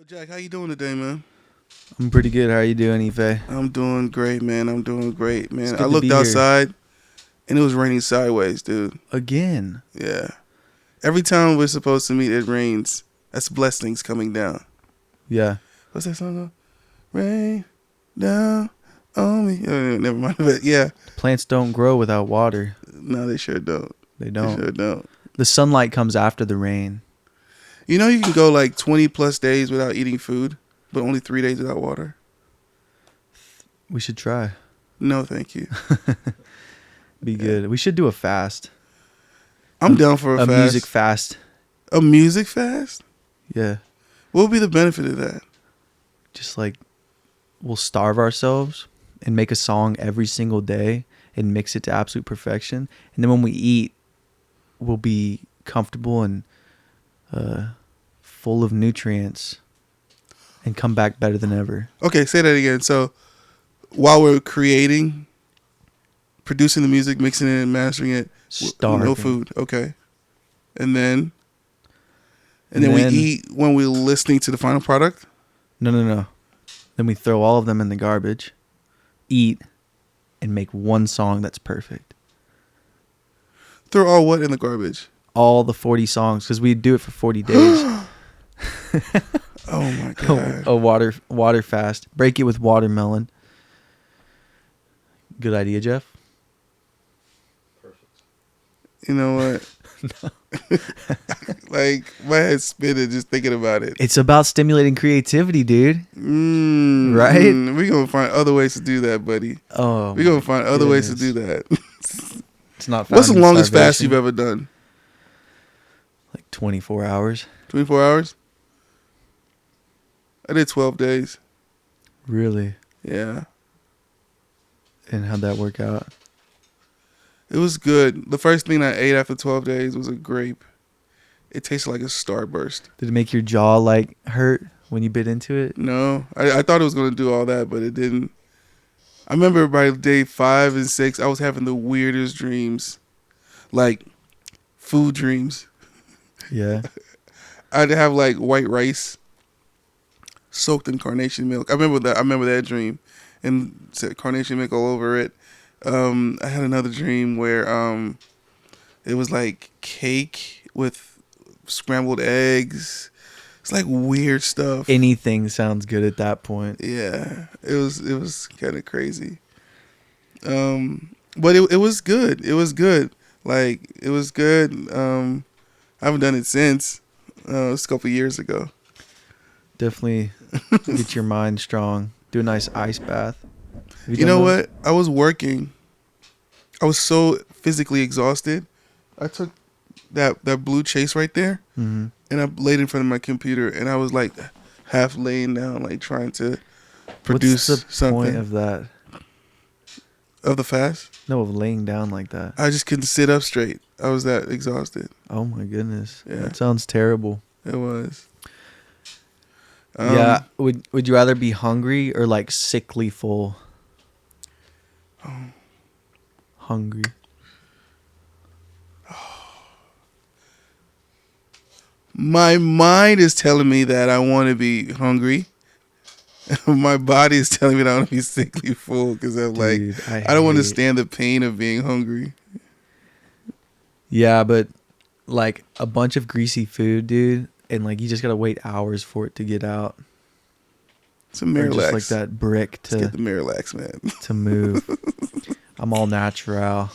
Jack, how you doing today, man? I'm pretty good. How are you doing, Ife? I'm doing great, man. I'm doing great, man. It's good I to looked be here. outside, and it was raining sideways, dude. Again. Yeah. Every time we're supposed to meet, it rains. That's blessings coming down. Yeah. What's that song called? Rain down on me. Oh, never mind. But yeah. Plants don't grow without water. No, they sure don't. They don't. They sure don't. The sunlight comes after the rain. You know you can go like 20 plus days without eating food, but only 3 days without water? We should try. No, thank you. Be good. We should do a fast. I'm down for a fast. music fast. A music fast? Yeah. What would be the benefit of that? Just like we'll starve ourselves and make a song every single day and mix it to absolute perfection. And then when we eat, we'll be comfortable and full of nutrients and come back better than ever. Okay, say that again. So while we're creating, producing the music, mixing it and mastering it, Starving. no food. Okay. And then we eat when we're listening to the final product? No. Then we throw all of them in the garbage, eat, and make one song that's perfect. Throw all what in the garbage? All the 40 songs, because we do it for 40 days. Oh my God. A water fast. Break it with watermelon. Good idea, Jeff? You know what? No. Like, my head's spinning just thinking about it. It's about stimulating creativity, dude. Right? We're going to find other ways to do that, buddy. Oh, We're going to find other ways to do that. It's not. What's the found in longest fast starvation. you've ever done? Like 24 hours. 24 hours? I did 12 days. Really? Yeah. And how'd that work out? It was good. The first thing I ate after 12 days was a grape. It tasted like a starburst. Did it make your jaw like hurt when you bit into it? No, I thought it was going to do all that, but it didn't. I remember by day 5 and 6, I was having the weirdest dreams. Like, food dreams. Yeah. I'd have like white rice soaked in carnation milk. I remember that dream, and said carnation milk all over it. I had another dream where it was like cake with scrambled eggs. It's like weird stuff. Anything sounds good at that point. Yeah, it was kind of crazy. But it was good. It was good. Like, it was good. I haven't done it since. It was a couple years ago. Definitely get your mind strong. Do a nice ice bath. You know what? I was working. I was so physically exhausted. I took that blue Chase right there, Mm-hmm. and I laid in front of my computer, and I was like half laying down, like trying to produce What's the something. point of that? Of the fast? No, of laying down like that. I just couldn't sit up straight. I was that exhausted. Oh my goodness. Yeah. That sounds terrible. It was. Yeah. Would you rather be hungry or like sickly full? Hungry. My mind is telling me that I want to be hungry. My body is telling me that I want to be sickly full because I'm Dude, like, I don't understand the pain of being hungry. Yeah, but like a bunch of greasy food, dude, and like you just gotta wait hours for it to get out. Some Or Miralax. just like that brick Let's get the Miralax, man. to move. I'm all natural.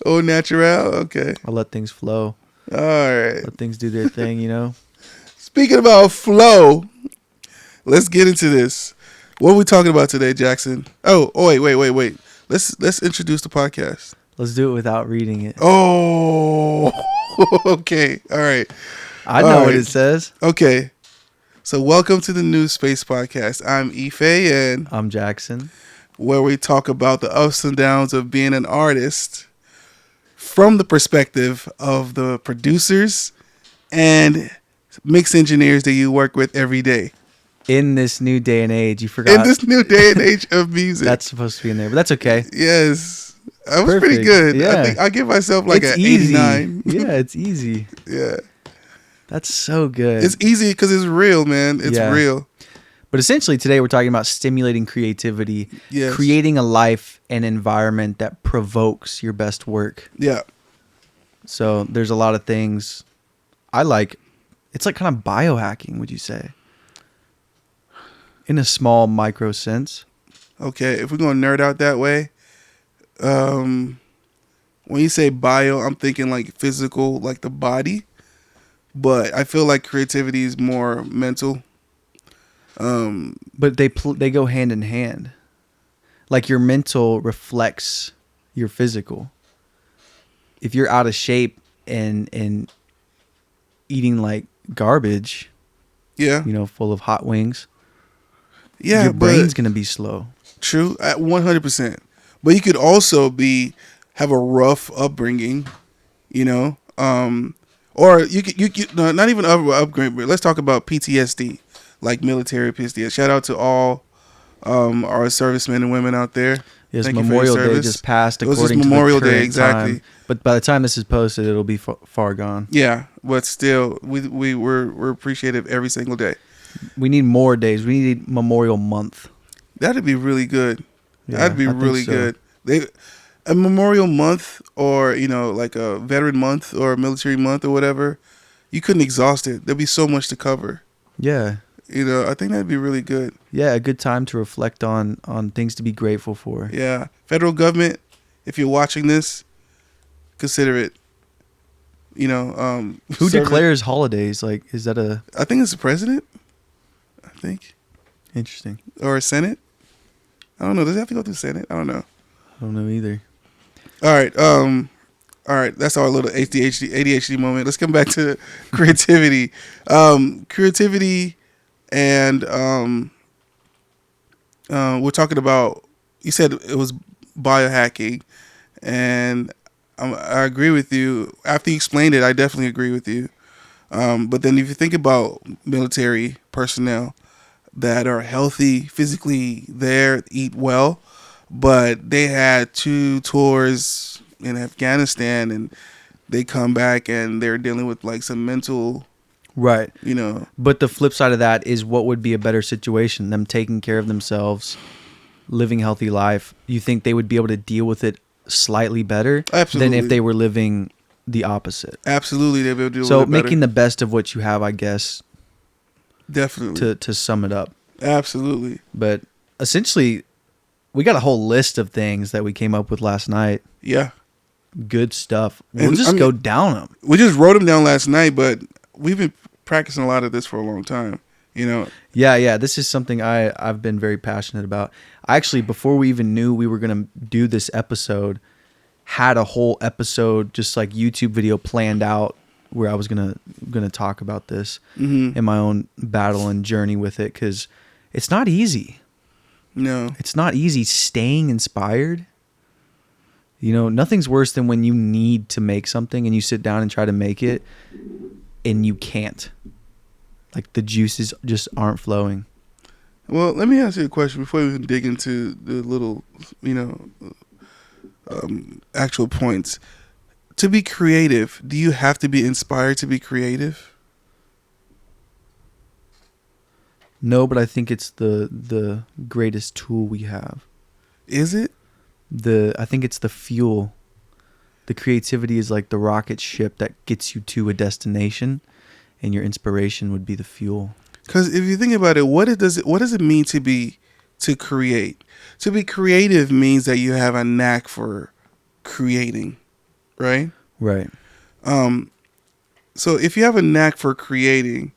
Oh, natural? Okay. I let things flow. All right. Let things do their thing, you know? Speaking about flow, let's get into this. What are we talking about today, Jackson? Oh, wait. Let's introduce the podcast. Let's do it without reading it. Oh, okay. All right. I know what it says. Okay. So welcome to the NIWSpace Podcast. I'm Ife, and I'm Jackson. where we talk about the ups and downs of being an artist from the perspective of the producers and mix engineers that you work with every day. In this new day and age, you forgot. In this new day and age of music. That's supposed to be in there, but that's okay. Yes. I was pretty Perfect. good. Yeah. I think I give myself like It's an easy. 89. Yeah, it's easy. Yeah. That's so good. It's easy because it's real, man. It's Yeah. real. But essentially today we're talking about stimulating creativity, Yes. creating a life and environment that provokes your best work. Yeah. So there's a lot of things I like. It's like kind of biohacking, would you say? In a small micro sense. Okay. If we're going to nerd out that way, when you say bio, I'm thinking like physical, like the body. But I feel like creativity is more mental. But they go hand in hand. Like your mental reflects your physical. If you're out of shape and eating like garbage, Yeah. full of hot wings, Yeah. your brain's but gonna be slow. true. At 100%. But you could also have a rough upbringing, or you could no, not even upgrade, but let's talk about PTSD, like military PTSD. Shout out to all our servicemen and women out there. Yes, Thank you for your Memorial Day service. just passed. It was According just to Memorial the Day, current exactly. time. But by the time this is posted, it'll be far gone. Yeah, but still, we're appreciative every single day. We need more days. We need Memorial Month. That'd be really good. Yeah, That'd be I think really so. good. A Memorial Month, or like a Veteran Month or a Military Month or whatever, you couldn't exhaust it. There'd be so much to cover. Yeah. I think that'd be really good. Yeah, a good time to reflect on things to be grateful for. Yeah, federal government, if you're watching this, consider it. Who declares holidays? Like, is that a I think it's the president. I think, interesting? or a Senate. I don't know. Does it have to go through Senate? I don't know. I don't know either. All right. All right. That's our little ADHD moment. Let's come back to creativity. Creativity, and we're talking about. You said it was biohacking, and I agree with you. After you explained it, I definitely agree with you. But then, if you think about military personnel that are healthy, physically there, eat well, but they had 2 tours in Afghanistan, and they come back and they're dealing with like some mental, Right. But the flip side of that is, what would be a better situation? Them taking care of themselves, living a healthy life. You think they would be able to deal with it slightly better Absolutely. than if they were living the opposite? Absolutely, they'll be able to deal So with it better. making the best of what you have, I guess, Definitely. to sum it up. Absolutely. But essentially, we got a whole list of things that we came up with last night. Yeah. Good stuff. We'll And, just go down them. We just wrote them down last night, but we've been practicing a lot of this for a long time. Yeah. This is something I've been very passionate about. I actually, before we even knew we were going to do this episode, had a whole episode, just like YouTube video planned out, where I was gonna talk about this in my own battle and journey with it, because it's not easy. No. It's not easy staying inspired. Nothing's worse than when you need to make something and you sit down and try to make it and you can't. Like, the juices just aren't flowing. Well, let me ask you a question before we even dig into the little, actual points. To be creative, do you have to be inspired to be creative? No, but I think it's the greatest tool we have. Is it? I think it's the fuel. The creativity is like the rocket ship that gets you to a destination, and your inspiration would be the fuel. Because if you think about it, what does it mean to create? To be creative means that you have a knack for creating, right? Right. So if you have a knack for creating,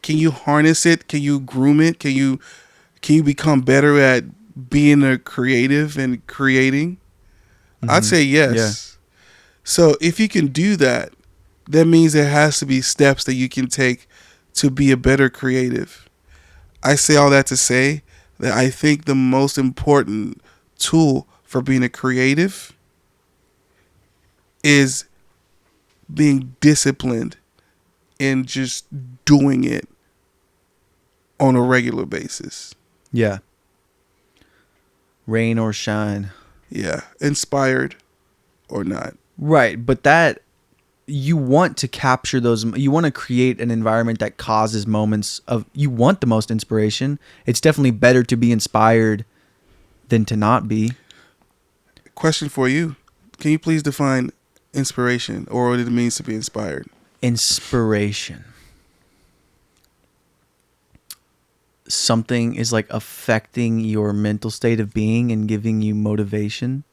can you harness it? Can you groom it? Can you become better at being a creative and creating? I'd say yes. Yeah. So if you can do that, that means there has to be steps that you can take to be a better creative. I say all that to say that I think the most important tool for being a creative is being disciplined and just doing it on a regular basis. Yeah. Rain or shine. Yeah. Inspired or not. Right, but that you want to capture those. You want to create an environment that causes moments of. You want the most inspiration. It's definitely better to be inspired than to not be. Question for you: can you please define inspiration, or what it means to be inspired? Inspiration. Something is like affecting your mental state of being and giving you motivation.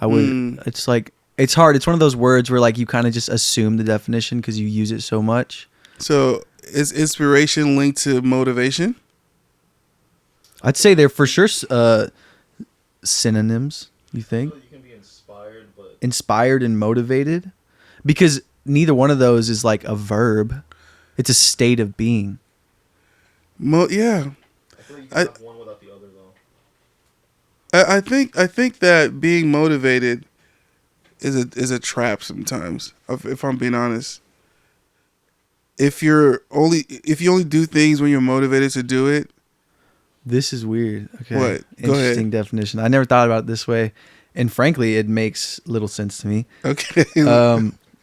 It's like, it's hard. It's one of those words where like you kind of just assume the definition because you use it so much. So is inspiration linked to motivation? I'd say they're for sure synonyms. You think? So you can be inspired, but Inspired and motivated? Because neither one of those is like a verb. It's a state of being. Yeah. I feel like you can have one without the other, though. I think that being motivated is a trap sometimes. If I'm being honest, if you only do things when you're motivated to do it. This is weird. Okay. What? Go Interesting ahead. definition. I never thought about it this way. And frankly, it makes little sense to me. Okay.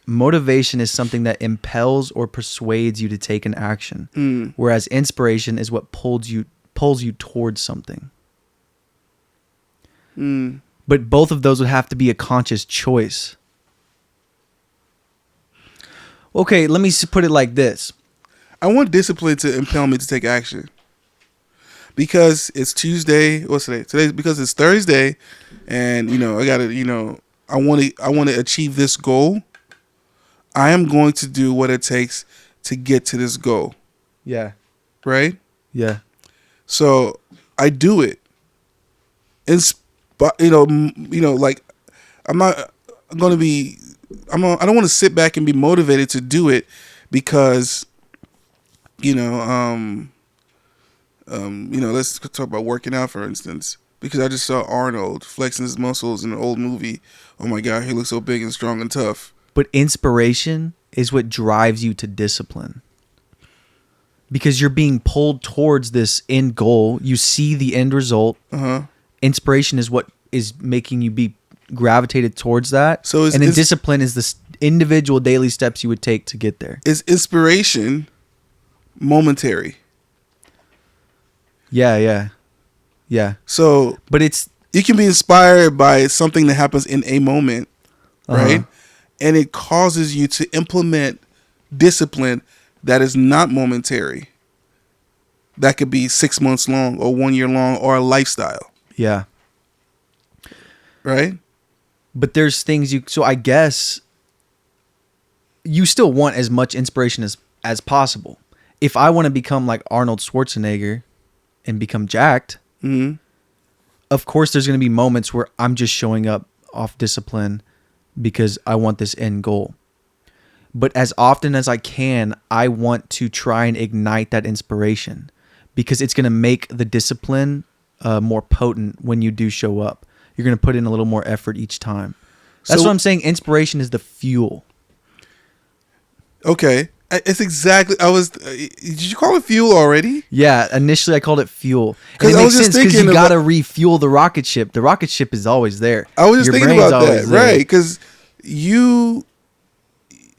Motivation is something that impels or persuades you to take an action, whereas inspiration is what pulls you towards something. But both of those would have to be a conscious choice. Okay, let me put it like this. I want discipline to impel me to take action. Because it's Tuesday. What's today? Today because it's Thursday, and I gotta. I want to achieve this goal. I am going to do what it takes to get to this goal. Yeah. Right? Yeah. So I do it. Like I'm not going to be. I don't want to sit back and be motivated to do it because, let's talk about working out, for instance. Because I just saw Arnold flexing his muscles in an old movie. Oh my God, he looks so big and strong and tough. But inspiration is what drives you to discipline. Because you're being pulled towards this end goal. You see the end result. Inspiration is what is making you be gravitated towards that. And then discipline is the individual daily steps you would take to get there. Is inspiration momentary? Yeah. So, but you can be inspired by something that happens in a moment, right? And it causes you to implement discipline that is not momentary. That could be 6 months long or 1 year long or a lifestyle. Yeah. Right? But there's things so I guess you still want as much inspiration as possible. If I want to become like Arnold Schwarzenegger and become jacked, of course there's going to be moments where I'm just showing up off discipline because I want this end goal. But as often as I can, I want to try and ignite that inspiration because it's going to make the discipline more potent when you do show up. You're going to put in a little more effort each time. That's what I'm saying. Inspiration is the fuel. Okay. It's exactly. Did you call it fuel already? Yeah. Initially, I called it fuel. Because I was just thinking you got to refuel the rocket ship. The rocket ship is always there. I was just thinking about that, right? Because you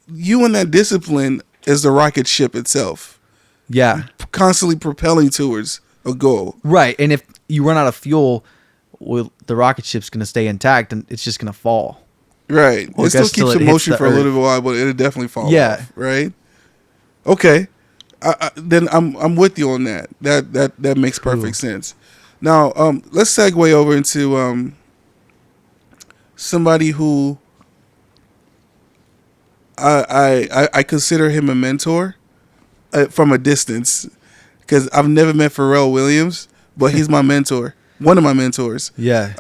and that discipline is the rocket ship itself. Yeah. Constantly propelling towards a goal. Right. And if you run out of fuel, well, the rocket ship's going to stay intact and it's just going to fall. Right. Well, it still keeps in motion for a little while, but it'll definitely fall off. Right. Okay. Then I'm with you on that. That makes perfect sense. Now, let's segue over into somebody who I consider him a mentor from a distance because I've never met Pharrell Williams, but he's my mentor, one of my mentors. Yeah.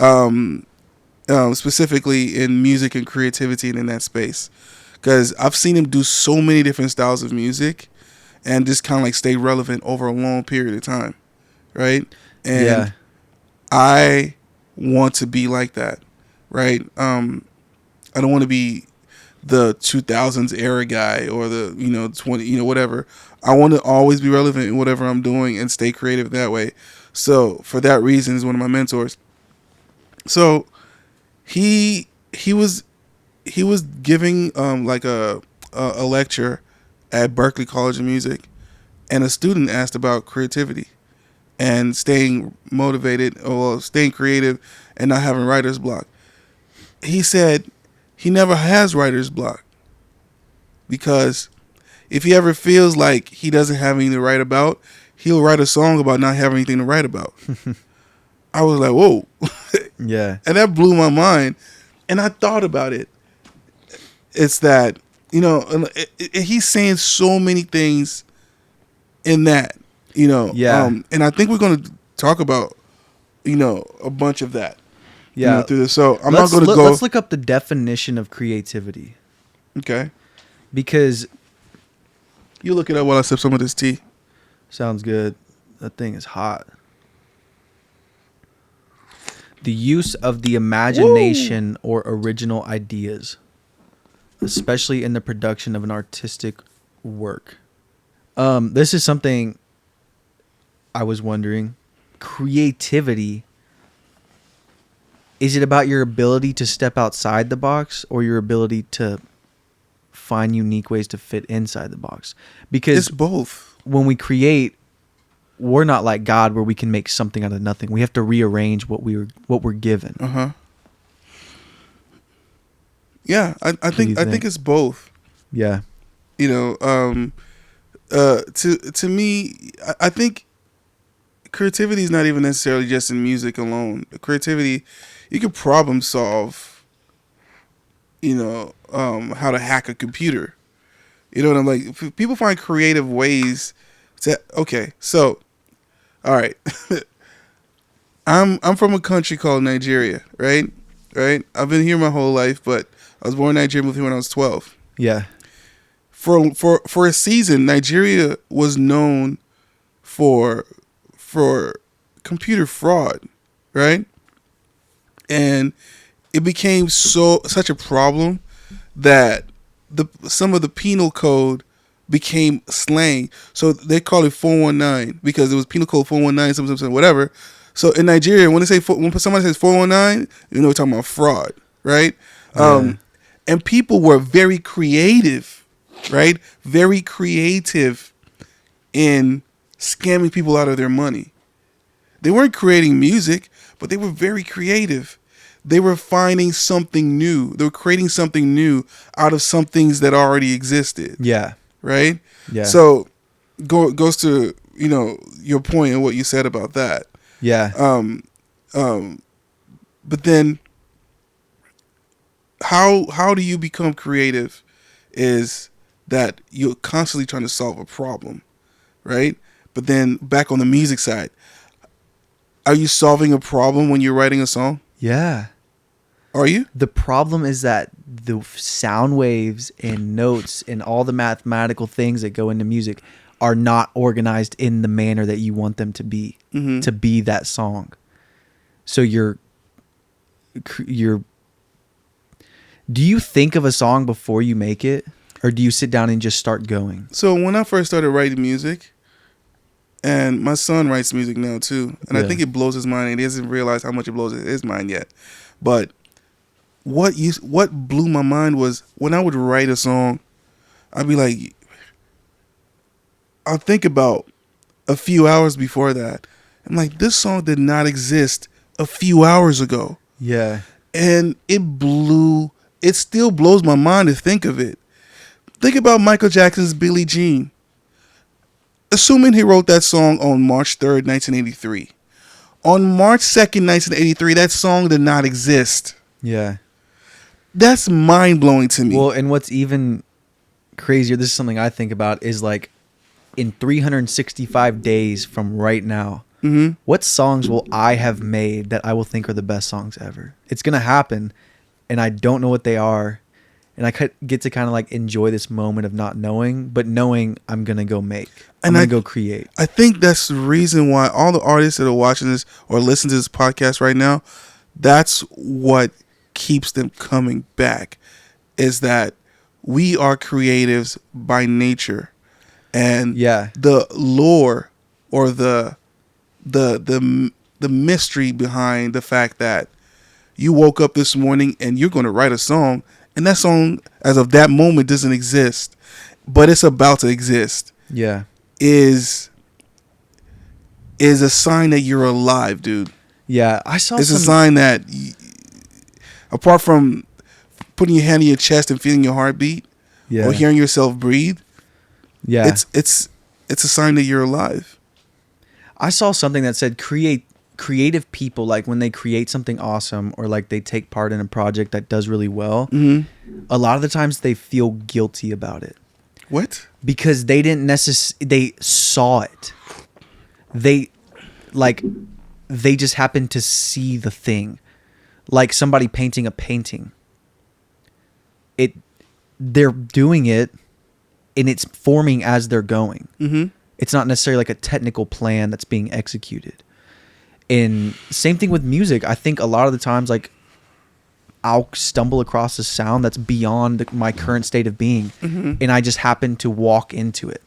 Specifically in music and creativity and in that space, because I've seen him do so many different styles of music and just kind of like stay relevant over a long period of time, right? And I want to be like that, right? I don't want to be the 2000s era guy or the 20 whatever. I want to always be relevant in whatever I'm doing and stay creative that way. So for that reason, he's one of my mentors. So he was giving like a a lecture at Berklee College of Music, and a student asked about creativity and staying motivated or staying creative and not having writer's block. He said he never has writer's block because if he ever feels like he doesn't have anything to write about, he'll write a song about not having anything to write about. I was like, whoa. Yeah. And that blew my mind. And I thought about it. It's that, he's saying so many things in that, Yeah. and I think we're going to talk about, a bunch of that, Yeah. through this. So I'm Let's not going to go. Let's look up the definition of creativity. Okay. Because You look it up while I sip some of this tea. sounds good. That thing is hot. The use of the imagination or original ideas, especially in the production of an artistic work. This is something I was wondering. Creativity, is it about your ability to step outside the box or your ability to find unique ways to fit inside the box? Because It's both. when we create, we're not like God where we can make something out of nothing. We have to rearrange what we're given. Uh-huh. Yeah, I think it's both. Yeah. To me, I think creativity is not even necessarily just in music alone. Creativity, you can problem solve. How to hack a computer. You know what I'm like? People find creative ways to. Okay, so, all right, I'm from a country called Nigeria, right? Right. I've been here my whole life, but I was born in Nigeria, moved here when I was 12. Yeah. For a season, Nigeria was known for computer fraud, right? And it became such a problem that some of the penal code became slang. So they call it 419 because it was penal code 419, something, whatever. So in Nigeria, when somebody says 419, we're talking about fraud, right? Yeah. And people were very creative, right? Very creative in scamming people out of their money. They weren't creating music, but they were very creative. They were finding something new. They were creating something new out of some things that already existed. Yeah. Right? Yeah. So goes to, your point and what you said about that. Yeah. But then how do you become creative is that you're constantly trying to solve a problem, right? But then back on the music side, are you solving a problem when you're writing a song? Yeah. Are you? The problem is that the sound waves and notes and all the mathematical things that go into music are not organized in the manner that you want them to be, to be that song. So do you think of a song before you make it, or do you sit down and just start going? So when I first started writing music, and my son writes music now too, and I think it blows his mind, and he doesn't realize how much it blows his mind yet. But what blew my mind was when I would write a song, I'd be like, I'll think about a few hours before that. I'm like, this song did not exist a few hours ago. Yeah. And it still blows my mind to think of it. Think about Michael Jackson's Billie Jean. Assuming he wrote that song on March 3rd, 1983. On March 2nd, 1983, that song did not exist. Yeah. That's mind-blowing to me. Well, and what's even crazier, this is something I think about, is like in 365 days from right now, what songs will I have made that I will think are the best songs ever? It's going to happen, and I don't know what they are, and I get to kind of like enjoy this moment of not knowing, but knowing I'm going to go make. I'm going to go create. I think that's the reason why all the artists that are watching this or listening to this podcast right now, that's what keeps them coming back, is that we are creatives by nature. And the lore or the mystery behind the fact that you woke up this morning and you're going to write a song And that song, as of that moment, doesn't exist, but it's about to exist. Yeah. Is a sign that you're alive, dude. Yeah. I saw It's a some. sign that, apart from putting your hand in your chest and feeling your heartbeat Yeah. or hearing yourself breathe, Yeah. it's a sign that you're alive. I saw something that said creative people, like when they create something awesome or like they take part in a project that does really well, a lot of the times they feel guilty about it What? because they didn't they saw it. They just happened to see the thing. Like somebody painting a painting. They're doing it and it's forming as they're going. Mm-hmm. It's not necessarily like a technical plan that's being executed. And same thing with music. I think a lot of the times, like, I'll stumble across a sound that's beyond my current state of being, and I just happen to walk into it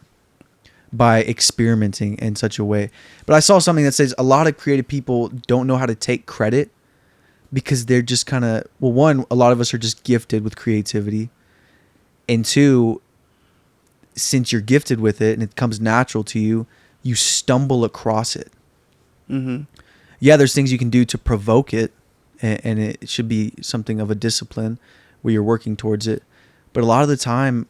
by experimenting in such a way. But I saw something that says a lot of creative people don't know how to take credit because they're just kind of, well, one, a lot of us are just gifted with creativity, and two, since you're gifted with it and it comes natural to you, you stumble across it. Mm-hmm. Yeah, there's things you can do to provoke it, and it should be something of a discipline where you're working towards it. But a lot of the time,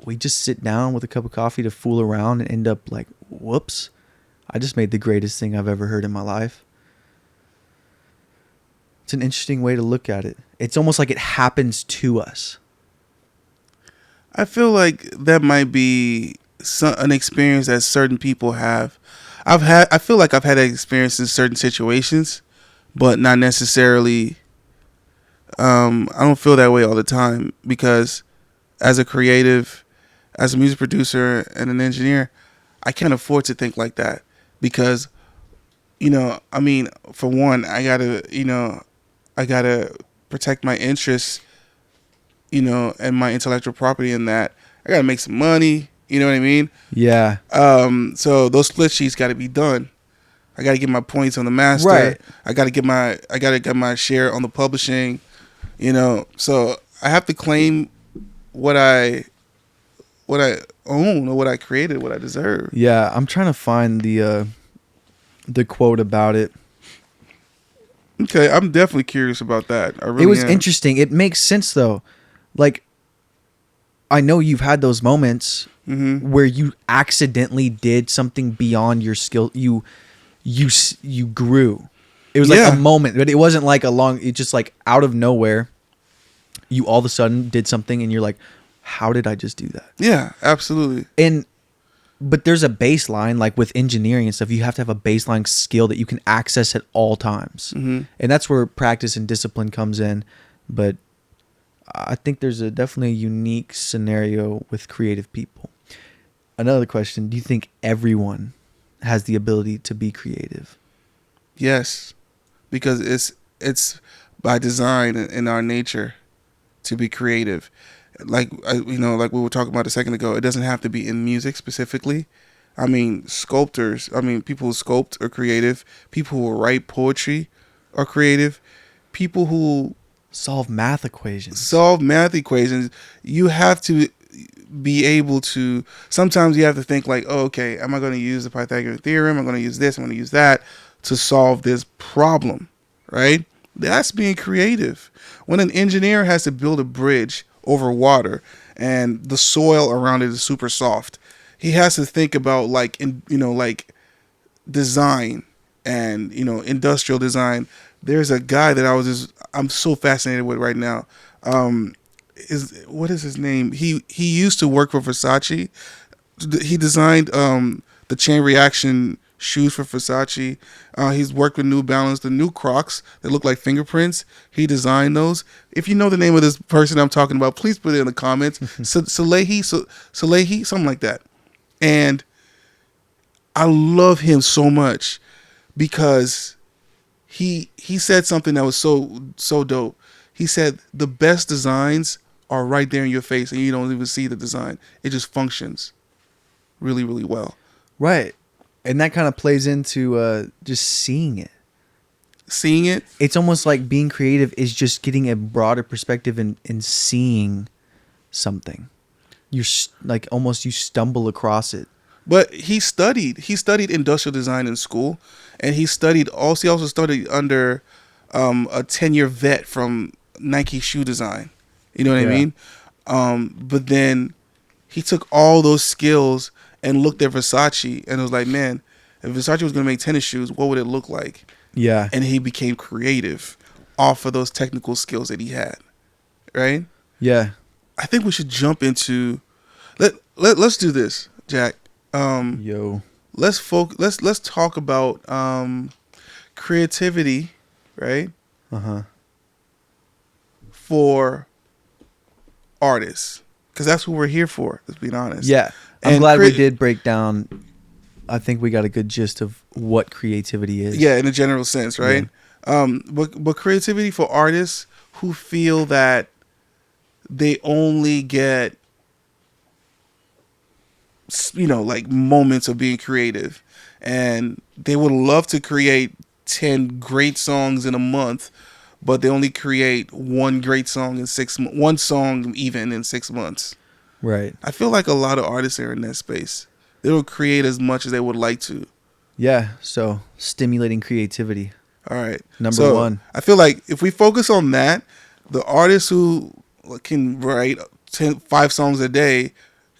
we just sit down with a cup of coffee to fool around and end up like, whoops, I just made the greatest thing I've ever heard in my life. It's an interesting way to look at it. It's almost like it happens to us. I feel like that might be an experience that certain people have. I feel like I've had that experience in certain situations, but not necessarily. I don't feel that way all the time because, as a creative, as a music producer and an engineer, I can't afford to think like that because, I mean, for one, I gotta protect my interests, and my intellectual property in that. I gotta make some money. You know what I mean? Yeah. So those split sheets got to be done. I got to get my points on the master. Right. I got to get my share on the publishing. So I have to claim what I own or what I created, what I deserve. Yeah, I'm trying to find the quote about it. Okay, I'm definitely curious about that. I really It was am. interesting. It makes sense though. Like, I know you've had those moments where you accidentally did something beyond your skill. You grew. It was like a moment, but it wasn't like it just like out of nowhere. You all of a sudden did something and you're like, how did I just do that? Yeah, absolutely. But there's a baseline, like with engineering and stuff, you have to have a baseline skill that you can access at all times. And that's where practice and discipline comes in. But I think there's definitely a unique scenario with creative people. Another question, do you think everyone has the ability to be creative? Yes, because it's by design in our nature to be creative. Like like we were talking about a second ago, it doesn't have to be in music specifically. I mean, sculptors. I mean, people who sculpt are creative. People who write poetry are creative. People who Solve math equations. You have to be able to. Sometimes you have to think like, oh, okay, am I going to use the Pythagorean theorem? I'm going to use this. I'm going to use that to solve this problem, right? That's being creative. When an engineer has to build a bridge over water and the soil around it is super soft, he has to think about like design and industrial design. There's a guy that I'm so fascinated with right now. What is his name? He used to work for Versace. He designed the chain reaction shoes for Versace. He's worked with New Balance, the new Crocs that look like fingerprints. He designed those. If you know the name of this person I'm talking about, please put it in the comments. Salehi, something like that. And I love him so much because he said something that was so dope. He said the best designs are right there in your face and you don't even see the design. It just functions really, really well. Right. And that kind of plays into just seeing it. seeing it. It's almost like being creative is just getting a broader perspective and seeing something. Like almost you stumble across it. But he studied industrial design in school, and he also studied under a 10-year vet from Nike shoe design. You know what I Yeah. mean? But then he took all those skills and looked at Versace and was like, man, if Versace was going to make tennis shoes, what would it look like? Yeah. And he became creative off of those technical skills that he had. Right? Yeah. I think we should jump into let's do this, Jack. Yo. Let's talk about creativity, right? Uh-huh. For artists, because that's what we're here for. Let's be honest. Yeah. I'm And glad we did break down. I think we got a good gist of what creativity is. Yeah, in a general sense, right? But creativity for artists who feel that they only get, like moments of being creative, and they would love to create 10 great songs in a month, but they only create one great song in 6 months, one song even in 6 months. Right. I feel like a lot of artists are in that space. They don't create as much as they would like to. Yeah. So stimulating creativity. All right. Number one. I feel like if we focus on that, the artists who can write 5 songs a day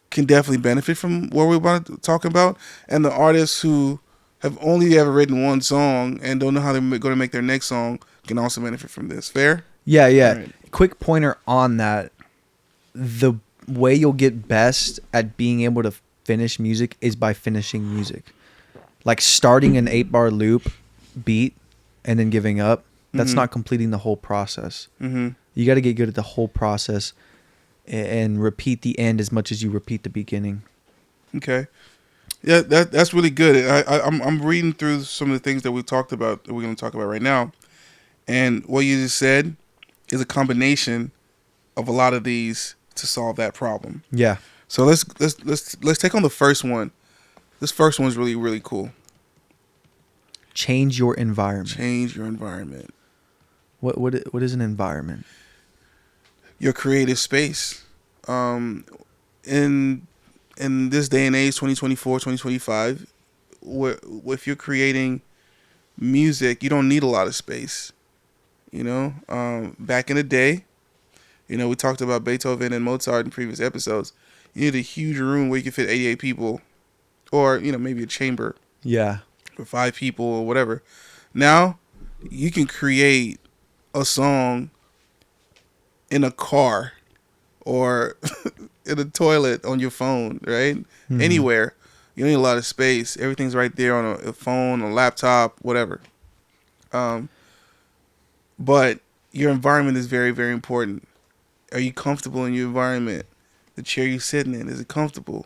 can definitely benefit from what we're about to talk about. And the artists who have only ever written one song and don't know how they're going to make their next song can also benefit from this. Fair? Yeah. Yeah. Right. Quick pointer on that. The way you'll get best at being able to finish music is by finishing music. Like starting an 8-bar loop beat and then giving up. That's not completing the whole process. Mm-hmm. You got to get good at the whole process and repeat the end as much as you repeat the beginning. Okay. Yeah, that's really good. I'm reading through some of the things that we talked about that we're going to talk about right now, and what you just said is a combination of a lot of these to solve that problem. Yeah. So let's take on the first one. This first one's really, really cool. Change your environment. Change your environment. What is an environment? Your creative space. In this day and age, 2024, 2025, if you're creating music, you don't need a lot of space. Back in the day, we talked about Beethoven and Mozart in previous episodes. You need a huge room where you can fit 88 people, or maybe a chamber. Yeah. For 5 people or whatever. Now you can create a song in a car or in a toilet on your phone, right? Mm-hmm. Anywhere. You don't need a lot of space. Everything's right there on a phone, a laptop, whatever. But your environment is very, very important. Are you comfortable in your environment? The chair you're sitting in, is it comfortable?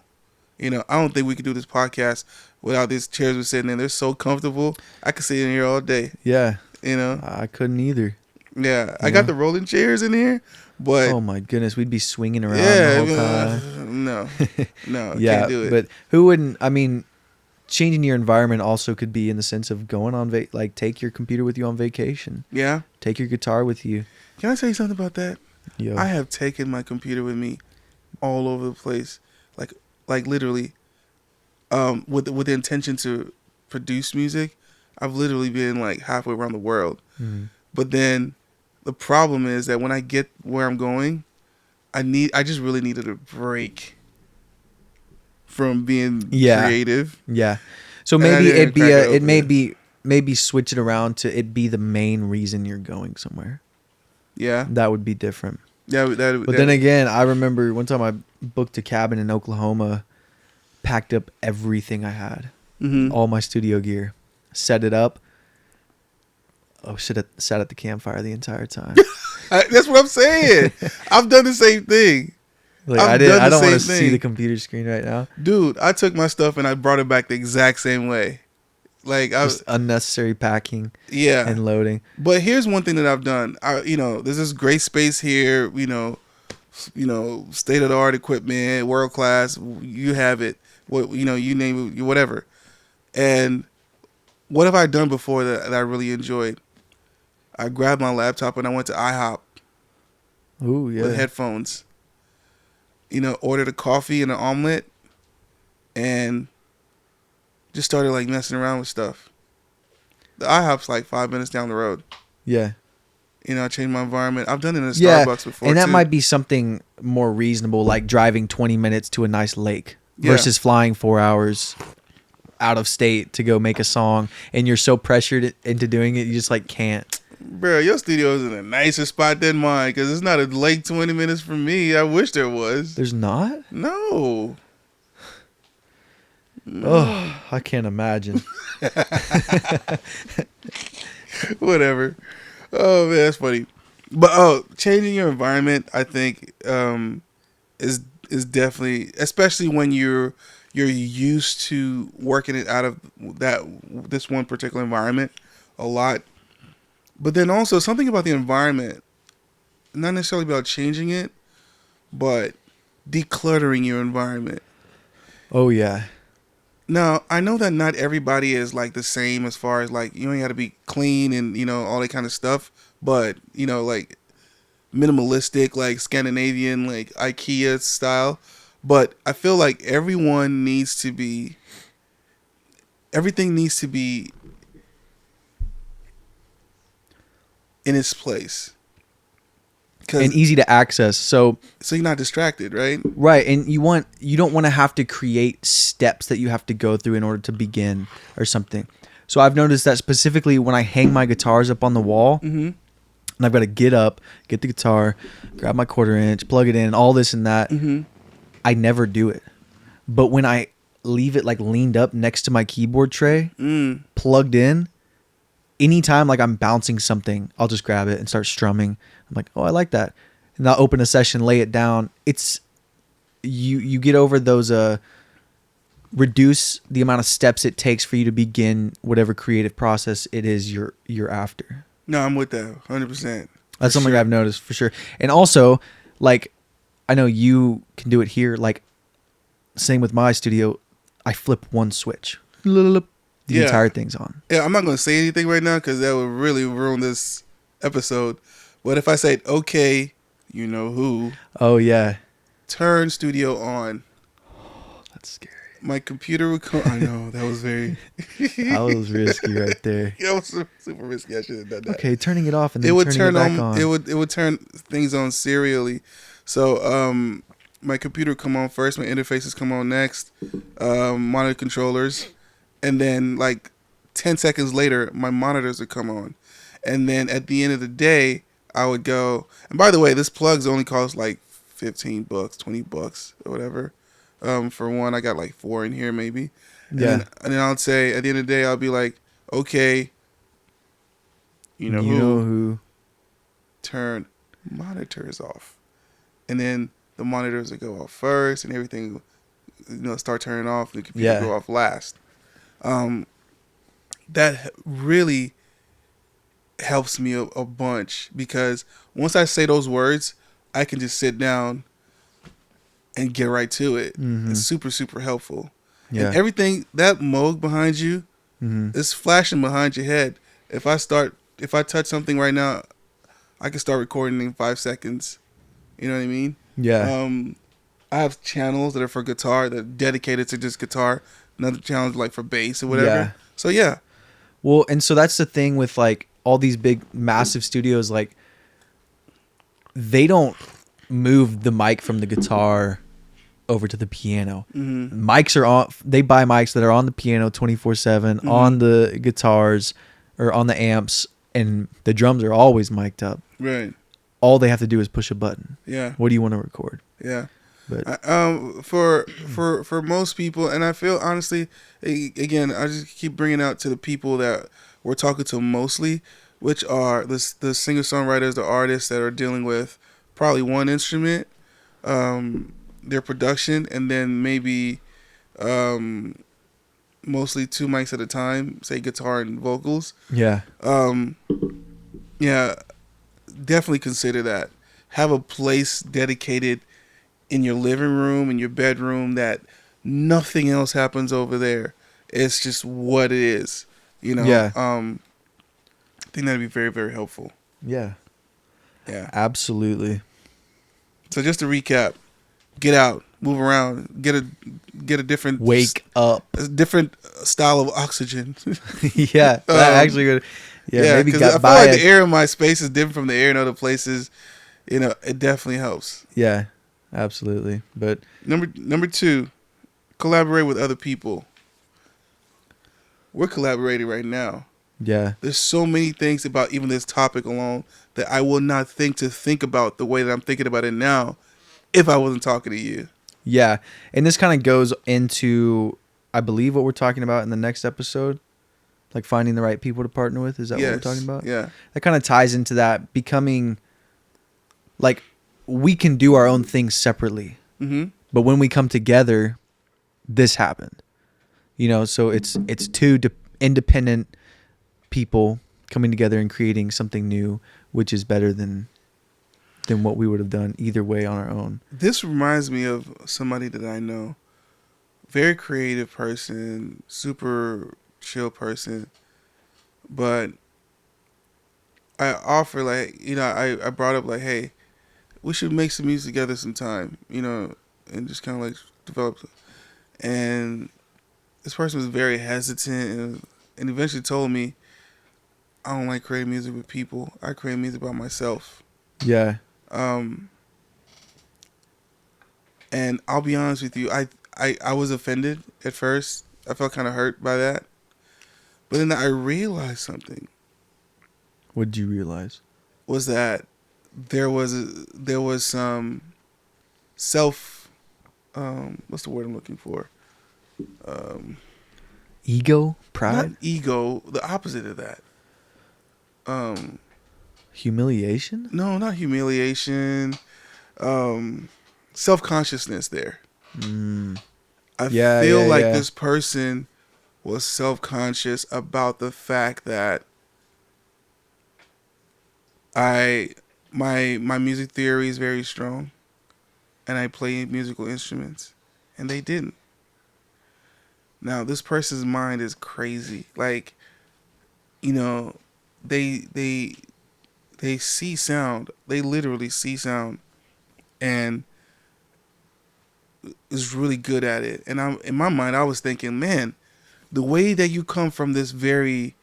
I don't think we could do this podcast without these chairs we're sitting in. They're so comfortable. I could sit in here all day. Yeah. I couldn't either. Yeah. I got the rolling chairs in here, but oh my goodness, we'd be swinging around the whole time. No, Yeah, can't do it. but who wouldn't? I mean, changing your environment also could be in the sense of going on take your computer with you on vacation. Yeah. Take your guitar with you. Can I tell you something about that? Yo. I have taken my computer with me all over the place, like literally, with the intention to produce music. I've literally been like halfway around the world. Mm-hmm. But then the problem is that when I get where I'm going, I just really needed a break from being creative. Yeah. So maybe maybe switch it around to it be the main reason you're going somewhere. Yeah. That would be different. Yeah. But then again, I remember one time I booked a cabin in Oklahoma, packed up everything I had, all my studio gear, set it up. Oh, should have sat at the campfire the entire time. That's what I'm saying. I've done the same thing. I don't want to see the computer screen right now. Dude, I took my stuff and I brought it back the exact same way. Just unnecessary packing. Yeah. And loading. But here's one thing that I've done. There's this great space here, state of the art equipment, world class. You have it. You name it, whatever. And what have I done before that I really enjoyed? I grabbed my laptop and I went to IHOP Ooh, yeah. with headphones. Ordered a coffee and an omelet, and just started like messing around with stuff. The IHOP's like 5 minutes down the road. Yeah. I changed my environment. I've done it in a Yeah, Starbucks before, and that too. might be something more reasonable, like driving 20 minutes to a nice lake Yeah. versus flying 4 hours out of state to go make a song, and you're so pressured into doing it, you just like can't. Bro, your studio is in a nicer spot than mine because it's not a lake 20 minutes from me. I wish there was. There's not? No. Oh, I can't imagine. Whatever. Oh, man, that's funny. But, changing your environment, I think, is definitely, especially when you're used to working it out of this one particular environment a lot. But then also something about the environment, not necessarily about changing it, but decluttering your environment. Oh, yeah. Now, I know that not everybody is like the same as far as like, you ain't got to be clean and, all that kind of stuff. But, like minimalistic, like Scandinavian, like IKEA style. But I feel like everything needs to be in its place. And easy to access. So you're not distracted, right? right, and you don't want to have to create steps that you have to go through in order to begin or something. So I've noticed that specifically when I hang my guitars up on the wall, and I've got to get up, get the guitar, grab my 1/4 inch, plug it in, all this and that. I never do it. But when I leave it like leaned up next to my keyboard tray, plugged in, anytime like I'm bouncing something, I'll just grab it and start strumming. I'm like, oh, I like that. And I'll open a session, lay it down. It's you get over those reduce the amount of steps it takes for you to begin whatever creative process it is you're after. No, I'm with that 100%. That's something I've noticed for sure. And also, like, I know you can do it here. Like, same with my studio, I flip one switch. The entire thing's on. Yeah, I'm not going to say anything right now because that would really ruin this episode. But if I say, okay, you know who. Oh, yeah. Turn studio on. Oh, that's scary. My computer would come. I know, that was very. That was risky right there. Yeah, it was super risky. I should have done that. Okay, turning it off and then it would turning turn it back on. It would turn things on serially. So my computer would come on first. My interfaces come on next. Monitor controllers. And then like 10 seconds later, my monitors would come on. And then at the end of the day, I would go. And by the way, this plugs only cost like $15, $20 or whatever. For one, I got like 4 in here maybe. And then I'll say at the end of the day, I'll be like, okay, you know who, turn monitors off. And then the monitors will go off first and everything, start turning off. The computer go off last. That really helps me a bunch because once I say those words, I can just sit down and get right to it. It's super, super helpful. Yeah. And everything, that Moog behind you is flashing behind your head. If I touch something right now, I can start recording in 5 seconds. You know what I mean? Yeah. I have channels that are for guitar that are dedicated to just guitar. Another channel like for bass or whatever. Yeah. So yeah. Well, and so that's the thing with like all these big, massive studios. Like, they don't move the mic from the guitar over to the piano. Mics are on. They buy mics that are on the piano 24/7, on the guitars or on the amps, and the drums are always mic'd up. Right. All they have to do is push a button. Yeah. What do you want to record? Yeah. But for most people, and I feel honestly, again, I just keep bringing out to the people that we're talking to mostly, which are the singer-songwriters, the artists that are dealing with probably one instrument, their production, and then maybe mostly 2 mics at a time, say guitar and vocals. Yeah. Yeah, definitely consider that. Have a place dedicated in your living room, in your bedroom, that nothing else happens over there. It's just what it is, Yeah. think that'd be very, very helpful. Yeah, Yeah. absolutely. So just to recap, get out, move around, get a different Wake up. a different style of oxygen. Yeah, that actually would. Yeah, maybe because I got feel by like it. the air in my space is different from the air in other places. You know, it definitely helps. Yeah, absolutely. But Number 2, collaborate with other people. We're collaborating right now. yeah, There's so many things about even this topic alone that I will not think about the way that I'm thinking about it now if I wasn't talking to you. yeah, and this kind of goes into, I believe, what we're talking about in the next episode, like finding the right people to partner with. Is that what we're talking about? Yeah. That kind of ties into that becoming, like, we can do our own things separately, Mm-hmm. but when we come together, this happened. You know, so it's two independent people coming together and creating something new, which is better than what we would have done either way on our own. This reminds me of somebody that I know. Very creative person, super chill person. But I offer, like, you know, I brought up, like, hey, we should make some music together sometime, you know, and just kind of like develop. And this person was very hesitant and eventually told me, I don't like creating music with people. I create music by myself. Yeah. And I'll be honest with you, I was offended at first. I felt kind of hurt by that. But then I realized something. What did you realize? Was that there was some self, what's the word I'm looking for? Ego? Pride? Not ego, the opposite of that. Humiliation? No, not humiliation. Self-consciousness there. I feel like this person was self-conscious about the fact that my music theory is very strong and I play musical instruments and they didn't. Now this person's mind is crazy. Like, you know, they see sound. They literally see sound and is really good at it. And I'm in my mind I was thinking, man, the way that you come from this very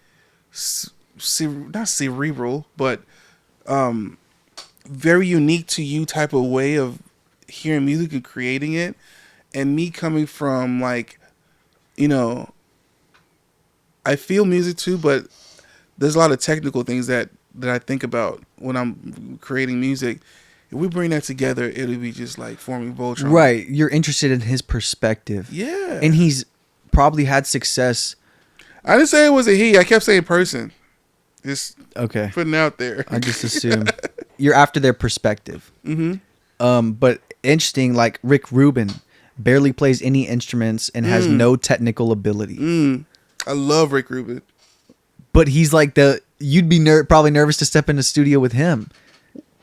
not cerebral, but very unique to you type of way of hearing music and creating it, and me coming from, like, you know, I feel music too, but there's a lot of technical things that I think about when I'm creating music. If we bring that together, it'll be just like forming Voltron. Right. You're interested in his perspective. Yeah. And he's probably had success. I didn't say it was a he. I kept saying person. Just Okay. putting it out there. I just assume you're after their perspective. Mm-hmm. But interesting, like Rick Rubin barely plays any instruments and has no technical ability. I love Rick Rubin. But he's like you'd be probably nervous to step in the studio with him.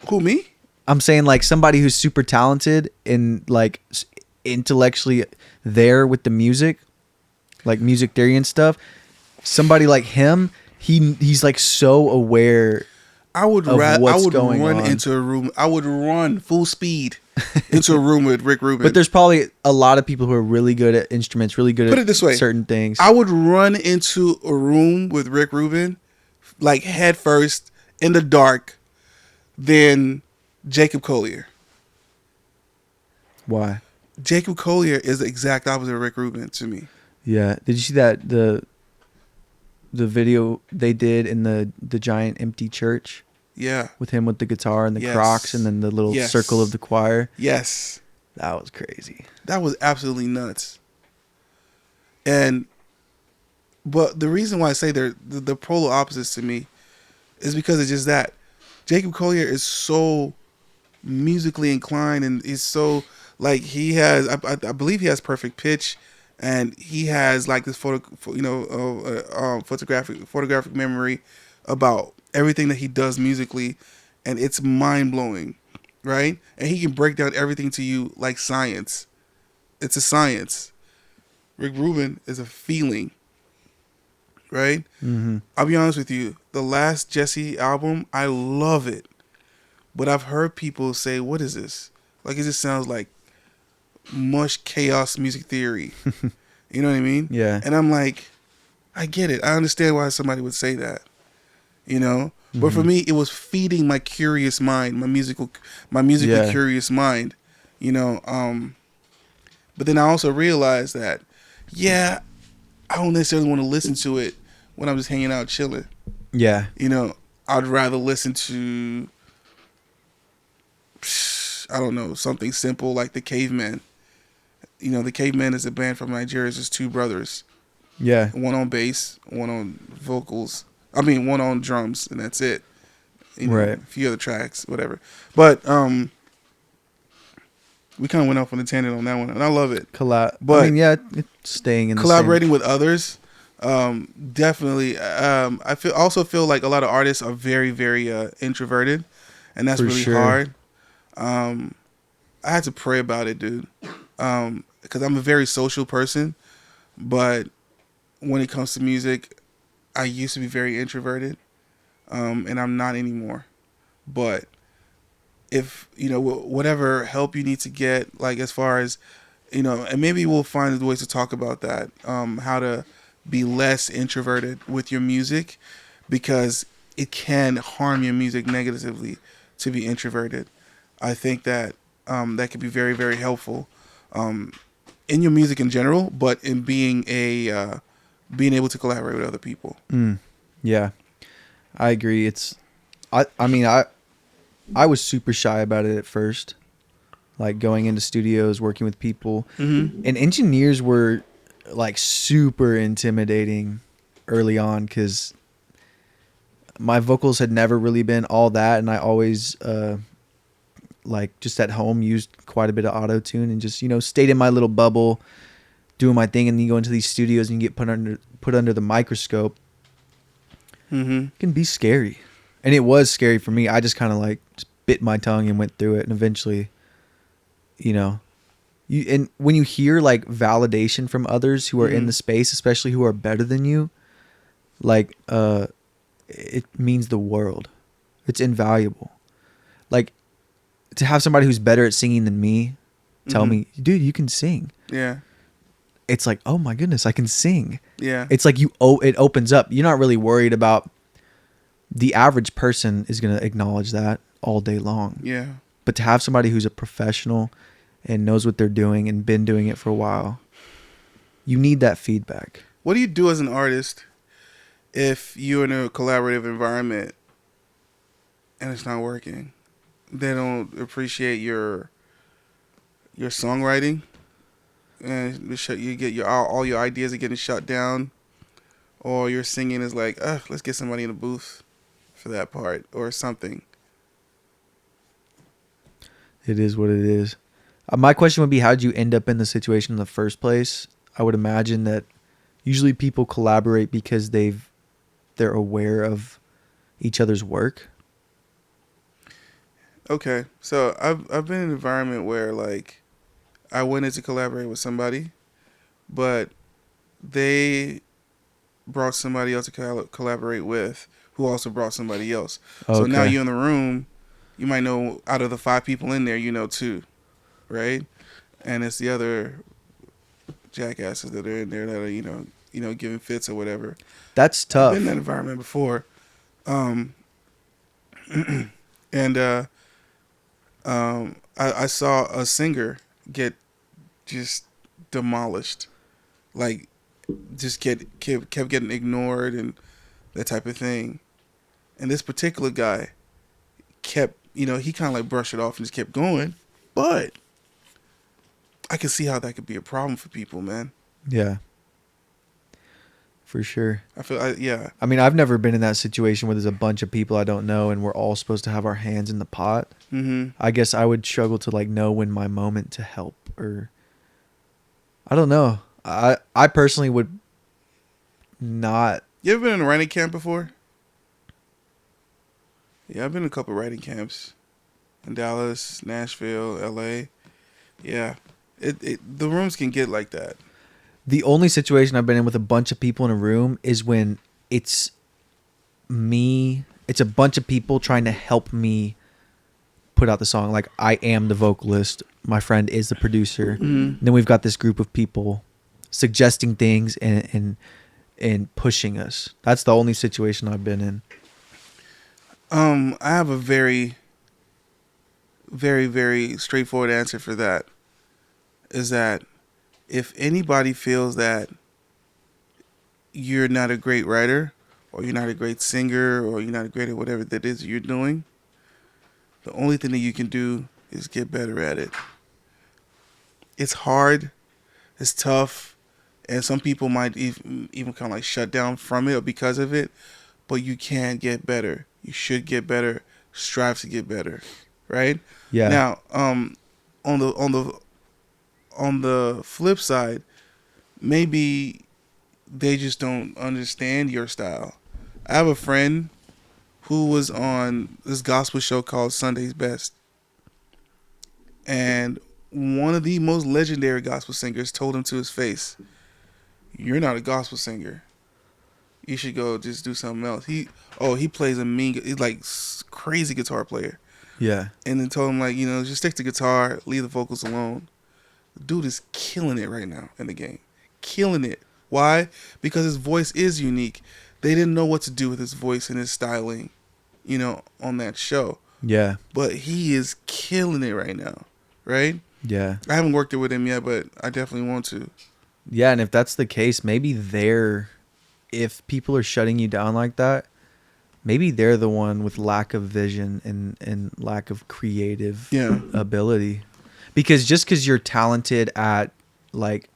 Who, me? I'm saying like somebody who's super talented and like intellectually there with the music, like music theory and stuff. Somebody like him, he's like so aware. I would run into a room. I would run full speed into a room with Rick Rubin. But there's probably a lot of people who are really good at instruments, really good Put at it this way, certain things. I would run into a room with Rick Rubin, like head first in the dark, than Jacob Collier. Why? Jacob Collier is the exact opposite of Rick Rubin to me. Yeah. Did you see that the video they did in the giant empty church? Yeah. With him with the guitar and the Yes. Crocs and then the little Yes. circle of the choir. Yes. That was crazy. That was absolutely nuts. But the reason why I say they're the polar opposites to me is because it's just that Jacob Collier is so musically inclined and is so, like, he has, I believe he has perfect pitch, and he has like this photographic memory about everything that he does musically, and it's mind blowing, right? And he can break down everything to you like science. It's a science. Rick Rubin is a feeling. right? Mm-hmm. I'll be honest with you. The last Jesse album, I love it. But I've heard people say, what is this? Like, it just sounds like mush chaos music theory. You know what I mean? Yeah. And I'm like, I get it. I understand why somebody would say that. You know? But for Mhm. me, it was feeding my curious mind, my musically Yeah. curious mind. You know, but then I also realized that, yeah, I don't necessarily want to listen to it when I'm just hanging out chilling. Yeah. You know, I'd rather listen to, I don't know, something simple like the Cavemen. You know, the Cavemen is a band from Nigeria. It's just two brothers, Yeah. one on bass, one on vocals. I mean, one on drums, and that's it. You know, Right. a few other tracks, whatever. But we kind of went off on a tangent on that one, and I love it. I But mean, yeah, it's staying in the collaborating with others, definitely. I feel like a lot of artists are very, very introverted, and that's For really sure. hard. I had to pray about it, dude, because I'm a very social person. But when it comes to music, I used to be very introverted, and I'm not anymore. But if you know whatever help you need to get, like as far as you know, and maybe we'll find ways to talk about that, how to be less introverted with your music, because it can harm your music negatively to be introverted. I think that that could be very, very helpful in your music in general, but in being able to collaborate with other people. Yeah, I agree. I mean, I was super shy about it at first, like going into studios, working with people, Mm-hmm. and engineers were like super intimidating early on because my vocals had never really been all that, and I always like just at home used quite a bit of auto tune and just stayed in my little bubble doing my thing, and then you go into these studios and you get put under the microscope. Mm-hmm. It can be scary, and it was scary for me. I just kind of like just bit my tongue and went through it, and eventually, and when you hear like validation from others who are in the space, especially who are better than you, like it means the world. It's invaluable. Like to have somebody who's better at singing than me tell Mm-hmm. me, dude, you can sing. Yeah. It's like, oh my goodness, I can sing. Yeah. It's like it opens up. You're not really worried about the average person is going to acknowledge that all day long. Yeah. But to have somebody who's a professional and knows what they're doing and been doing it for a while, you need that feedback. What do you do as an artist if you're in a collaborative environment and it's not working? They don't appreciate your songwriting, and you get all your ideas are getting shut down, or your singing is like, let's get somebody in the booth for that part or something. It is what it is. My question would be, how did you end up in the situation in the first place? I would imagine that usually people collaborate because they're aware of each other's work. Okay, so I've been in an environment where like I went in to collaborate with somebody, but they brought somebody else to collaborate with, who also brought somebody else. So now Okay. you're in the room, you might know out of the 5 people in there, you know 2, right? And it's the other jackasses that are in there that are giving fits or whatever. That's I've tough. been in that environment before, and I saw a singer get just demolished, like just kept getting ignored and that type of thing. And this particular guy kept, he kind of like brushed it off and just kept going. But I can see how that could be a problem for people, man. Yeah. For sure. Yeah. I mean, I've never been in that situation where there's a bunch of people I don't know and we're all supposed to have our hands in the pot. Mm-hmm. I guess I would struggle to like know when my moment to help, or I don't know. I personally would not. You ever been in a writing camp before? Yeah, I've been in a couple writing camps in Dallas, Nashville, LA. Yeah. The rooms can get like that. The only situation I've been in with a bunch of people in a room is when it's me. It's a bunch of people trying to help me put out the song. Like I am the vocalist. My friend is the producer. And then we've got this group of people suggesting things and pushing us. That's the only situation I've been in. I have a very, very, very straightforward answer for that. Is that if anybody feels that you're not a great writer, or you're not a great singer, or you're not great at whatever that is you're doing, the only thing that you can do is get better at it. It's hard, it's tough, and some people might even kind of like shut down from it or because of it, but you can get better. You should get better, strive to get better, right? Yeah. Now, on the flip side, maybe they just don't understand your style. I have a friend who was on this gospel show called Sunday's Best, and one of the most legendary gospel singers told him to his face, "You're not a gospel singer. You should go just do something else." He plays he's like crazy guitar player. Yeah. And then told him like, just stick to guitar, leave the vocals alone. The dude is killing it right now in the game. Killing it. Why? Because his voice is unique. They didn't know what to do with his voice and his styling, on that show. Yeah. But he is killing it right now, right? Yeah. I haven't worked it with him yet, but I definitely want to. Yeah, and if that's the case, maybe if people are shutting you down like that, maybe they're the one with lack of vision and lack of creative ability. Because just because you're talented at like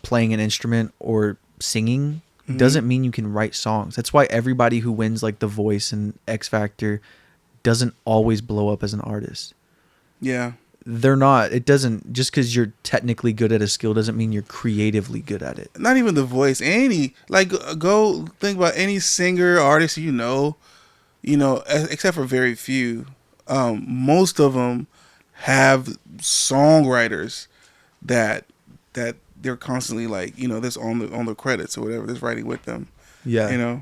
playing an instrument or singing doesn't mean you can write songs. That's why everybody who wins like The Voice and X Factor doesn't always blow up as an artist. Yeah. They're not. It doesn't, just because you're technically good at a skill doesn't mean you're creatively good at it. Not even The Voice. Go think about any singer, artist except for very few. Most of them have songwriters that they're constantly that's on the credits or whatever, that's writing with them. Yeah.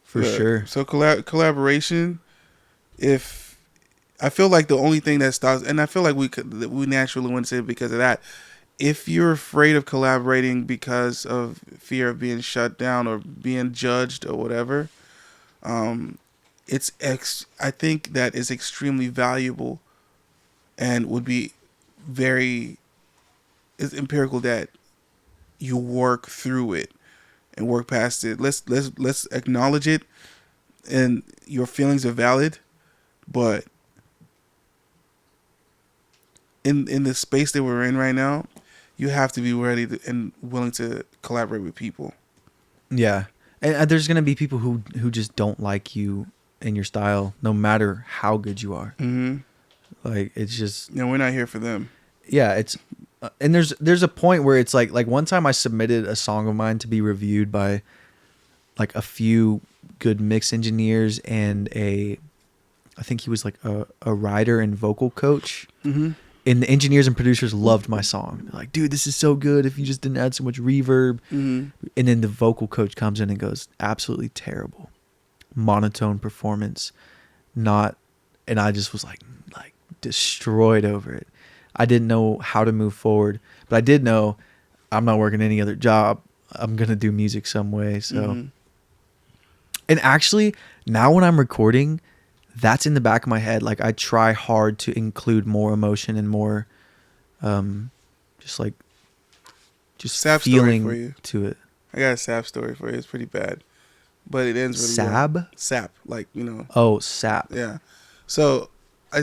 For sure. So collaboration, I feel like the only thing that stops, and I feel like we naturally wouldn't say it because of that. If you're afraid of collaborating because of fear of being shut down or being judged or whatever, I think that is extremely valuable, and would be it's empirical that you work through it and work past it. Let's acknowledge it, and your feelings are valid, but in the space that we're in right now, you have to be ready and willing to collaborate with people. Yeah. And there's going to be people who just don't like you and your style, no matter how good you are. Mm-hmm. Like, it's just... we're not here for them. Yeah, it's... and there's a point where it's like one time I submitted a song of mine to be reviewed by like a few good mix engineers and I think he was like a writer and vocal coach. Mm-hmm. And the engineers and producers loved my song. They're like, dude, this is so good if you just didn't add so much reverb. Mm-hmm. And then the vocal coach comes in and goes, absolutely terrible. Monotone performance. And I just was like destroyed over it. I didn't know how to move forward, but I did know I'm not working any other job. I'm going to do music some way. So, And actually now when I'm recording, that's in the back of my head. Like, I try hard to include more emotion and more, just Sap feeling story for you. to it. I got a sap story for you. It's pretty bad, but it ends really well. Sap, Oh, sap. Yeah. So, I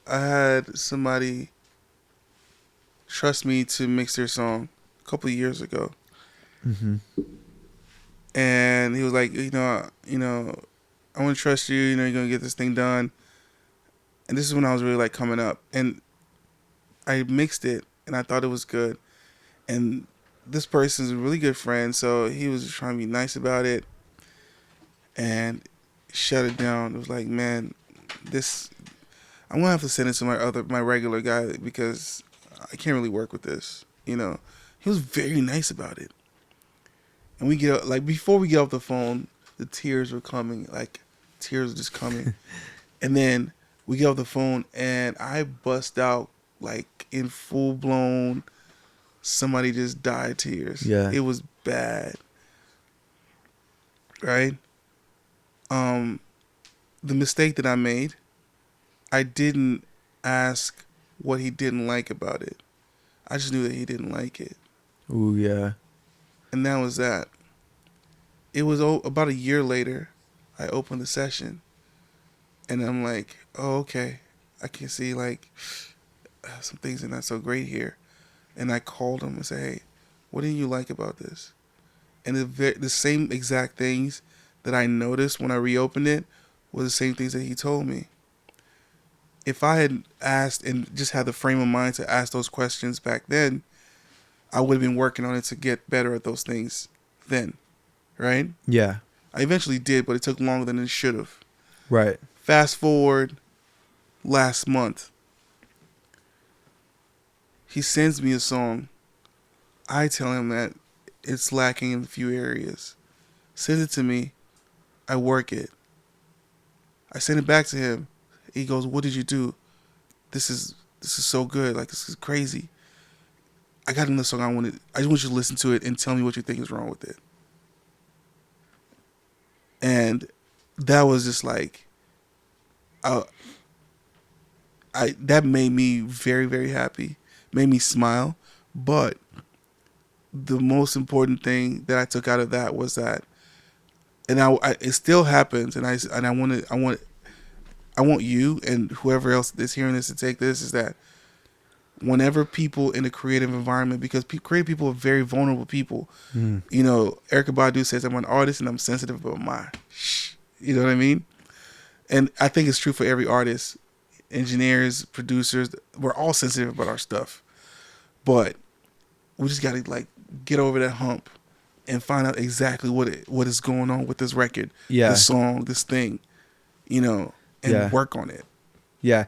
had somebody trust me to mix their song a couple of years ago. Mm-hmm. And he was like, I want to trust you. You're going to get this thing done. And this is when I was really like coming up. And I mixed it and I thought it was good. And this person's a really good friend. So he was just trying to be nice about it and shut it down. It was like, man, I'm going to have to send it to my regular guy because I can't really work with this. You know, he was very nice about it. And we get like before we get off the phone, the tears were coming, like tears were just coming. And then we get off the phone, and I bust out like in full blown, somebody just died tears. Yeah. It was bad. Right? The mistake that I made, I didn't ask what he didn't like about it. I just knew that he didn't like it. Ooh, yeah. And that was that. It was about a year later, I opened the session. And I'm like, oh, okay. I can see like some things are not so great here. And I called him and said, hey, what do you like about this? And the same exact things that I noticed when I reopened it were the same things that he told me. If I had asked and just had the frame of mind to ask those questions back then, I would have been working on it to get better at those things then, right? Yeah. I eventually did, but it took longer than it should have. Right. Fast forward last month. He sends me a song. I tell him that it's lacking in a few areas. Sends it to me. I work it. I send it back to him. He goes, what did you do? This is so good. Like, this is crazy. I got another song I just want you to listen to it and tell me what you think is wrong with it. And that was just like, that made me very, very happy. Made me smile. But the most important thing that I took out of that was that, and it still happens, and I want you and whoever else is hearing this to take this, is that whenever people in a creative environment, because creative people are very vulnerable people. You know, Erykah Badu says, I'm an artist and I'm sensitive about my you know what I mean? And I think it's true for every artist. Engineers, producers, we're all sensitive about our stuff. But we just got to like get over that hump and find out exactly what is going on with this record, this song, this thing, you know, and work on it. Yeah.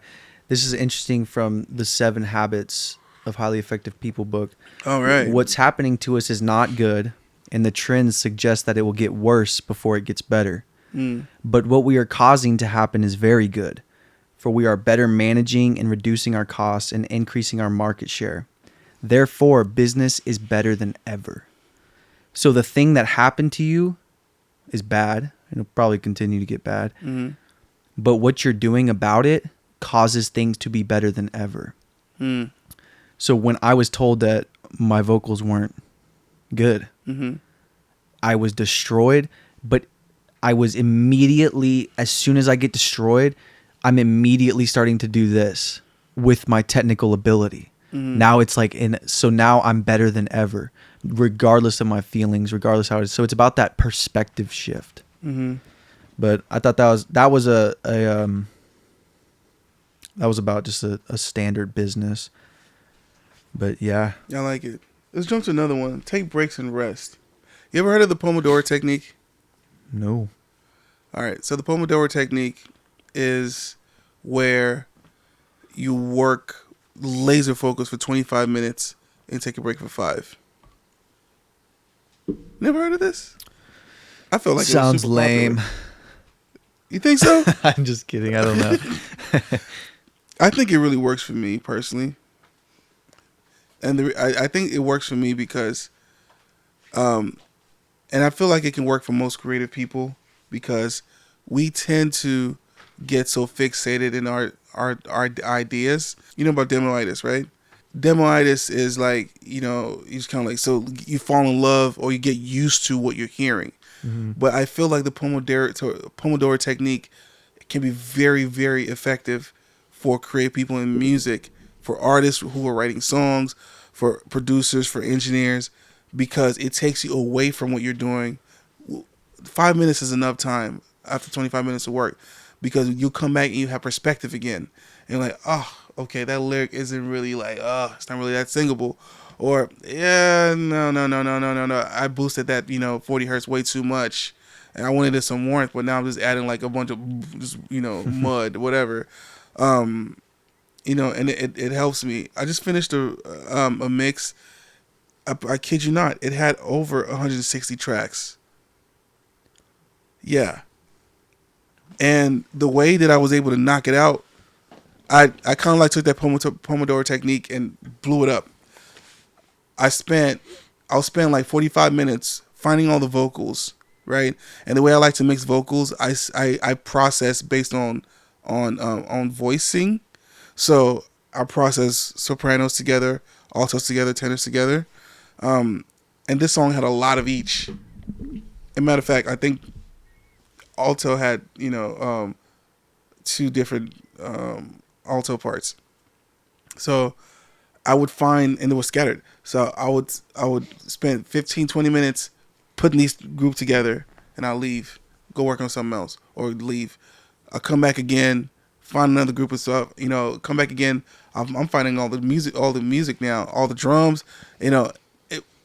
This is interesting from the 7 Habits of Highly Effective People book. All right. What's happening to us is not good, and the trends suggest that it will get worse before it gets better. But what we are causing to happen is very good, for we are better managing and reducing our costs and increasing our market share. Therefore, business is better than ever. So the thing that happened to you is bad, and it'll probably continue to get bad. But what you're doing about it causes things to be better than ever. So when I was told that my vocals weren't good, I was destroyed, but I was immediately, as soon as I get destroyed, I'm immediately starting to do this with my technical ability. Now it's like, so now I'm better than ever, regardless of my feelings, regardless how it is. So it's about that perspective shift. But I thought that was about just a standard business. But yeah. I like it. Let's jump to another one. Take breaks and rest. You ever heard of the Pomodoro technique? No. All right. So the Pomodoro technique is where you work laser focus for 25 minutes and take a break for 5. Never heard of this? I feel like sounds it was super lame. popular. You think so? I'm just kidding. I don't know. I think it really works for me personally, and I think it works for me because, and I feel like it can work for most creative people because we tend to get so fixated in our ideas. You know about demoitis, right? Demoitis is like, you know, you just kind of like, so you fall in love or you get used to what you're hearing. But I feel like the Pomodoro technique can be very, very effective for creative people in music, for artists who are writing songs, for producers, for engineers, because it takes you away from what you're doing. 5 minutes is enough time after 25 minutes of work, because you'll come back and you have perspective again. And you're like, oh, okay, that lyric isn't really like, it's not really that singable. Or, yeah, no. I boosted that, 40 hertz way too much. And I wanted some warmth, but now I'm just adding like a bunch of, mud, whatever. and it helps me. I just finished a mix. I kid you not, it had over 160 tracks. Yeah. And the way that I was able to knock it out, I kind of like took that Pomodoro technique and blew it up. I'll spend like 45 minutes finding all the vocals, right? And the way I like to mix vocals, I process based on voicing. So I process sopranos together, altos together, tenors together. And this song had a lot of each. As a matter of fact, I think alto had, two different alto parts. So I would find, and it was scattered. So I would spend 15, 20 minutes putting these group together, and I'll leave, go work on something else, or leave. I'll come back again, find another group of stuff, come back again. I'm finding all the music now, all the drums, it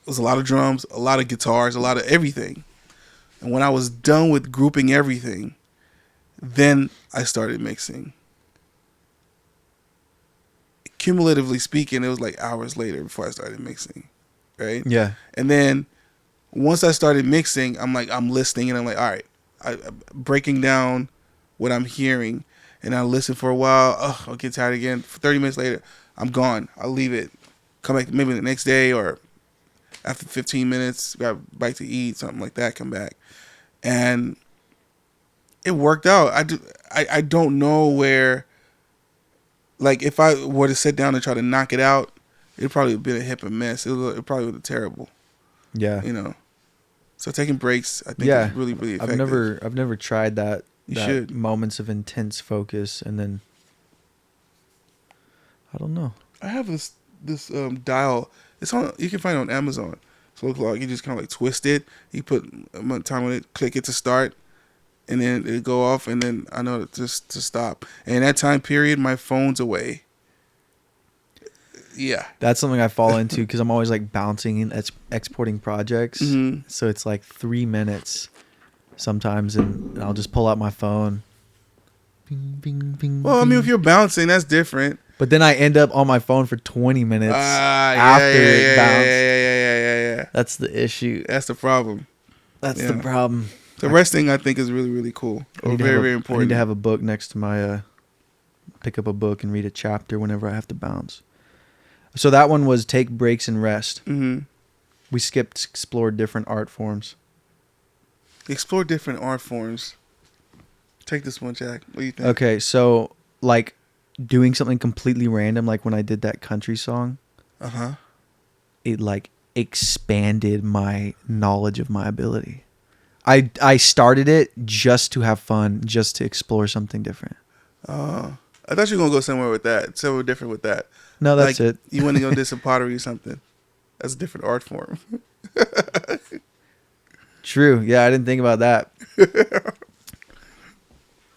was a lot of drums, a lot of guitars, a lot of everything. And when I was done with grouping everything, then I started mixing. Cumulatively speaking, it was like hours later before I started mixing, right? Yeah. And then once I started mixing, I'm listening, and I'm like, all right, I'm breaking down what I'm hearing, and I listen for a while. Oh, I'll get tired again. 30 minutes later, I'm gone. I'll leave it. Come back maybe the next day, or after 15 minutes, got a bite to eat, something like that. Come back, and it worked out. I don't know where. Like, if I were to sit down and try to knock it out, it'd probably have been a hip and mess. It probably would have been terrible. Yeah. So taking breaks, I think, is really, really effective. I've never tried that. You that should. Moments of intense focus, and then I don't know. I have this dial. It's on. You can find it on Amazon. So it's like you just kind of like twist it. You put a time on it, click it to start, and then it go off, and then I know just to stop. And that time period, my phone's away. Yeah, that's something I fall into because I'm always like bouncing and exporting projects. Mm-hmm. So it's like 3 minutes sometimes, and I'll just pull out my phone. Bing, bing, bing, well, I mean, if you're bouncing, that's different. But then I end up on my phone for 20 minutes after it bounced. Yeah. That's the issue. That's the problem. That's the problem. So resting, I think, is really, really cool. Or very, very important. I need to have a book next to my, pick up a book and read a chapter whenever I have to bounce. So that one was take breaks and rest. Mm-hmm. We explored different art forms. Explore different art forms. Take this one, Jack. What do you think? Okay, so like doing something completely random, like when I did that country song. Uh-huh. It like expanded my knowledge of my ability. I started it just to have fun, just to explore something different. I thought you were going to go somewhere with that. Somewhere different with that. No, that's like, it. You want to go do some pottery or something. That's a different art form. True. Yeah, I didn't think about that.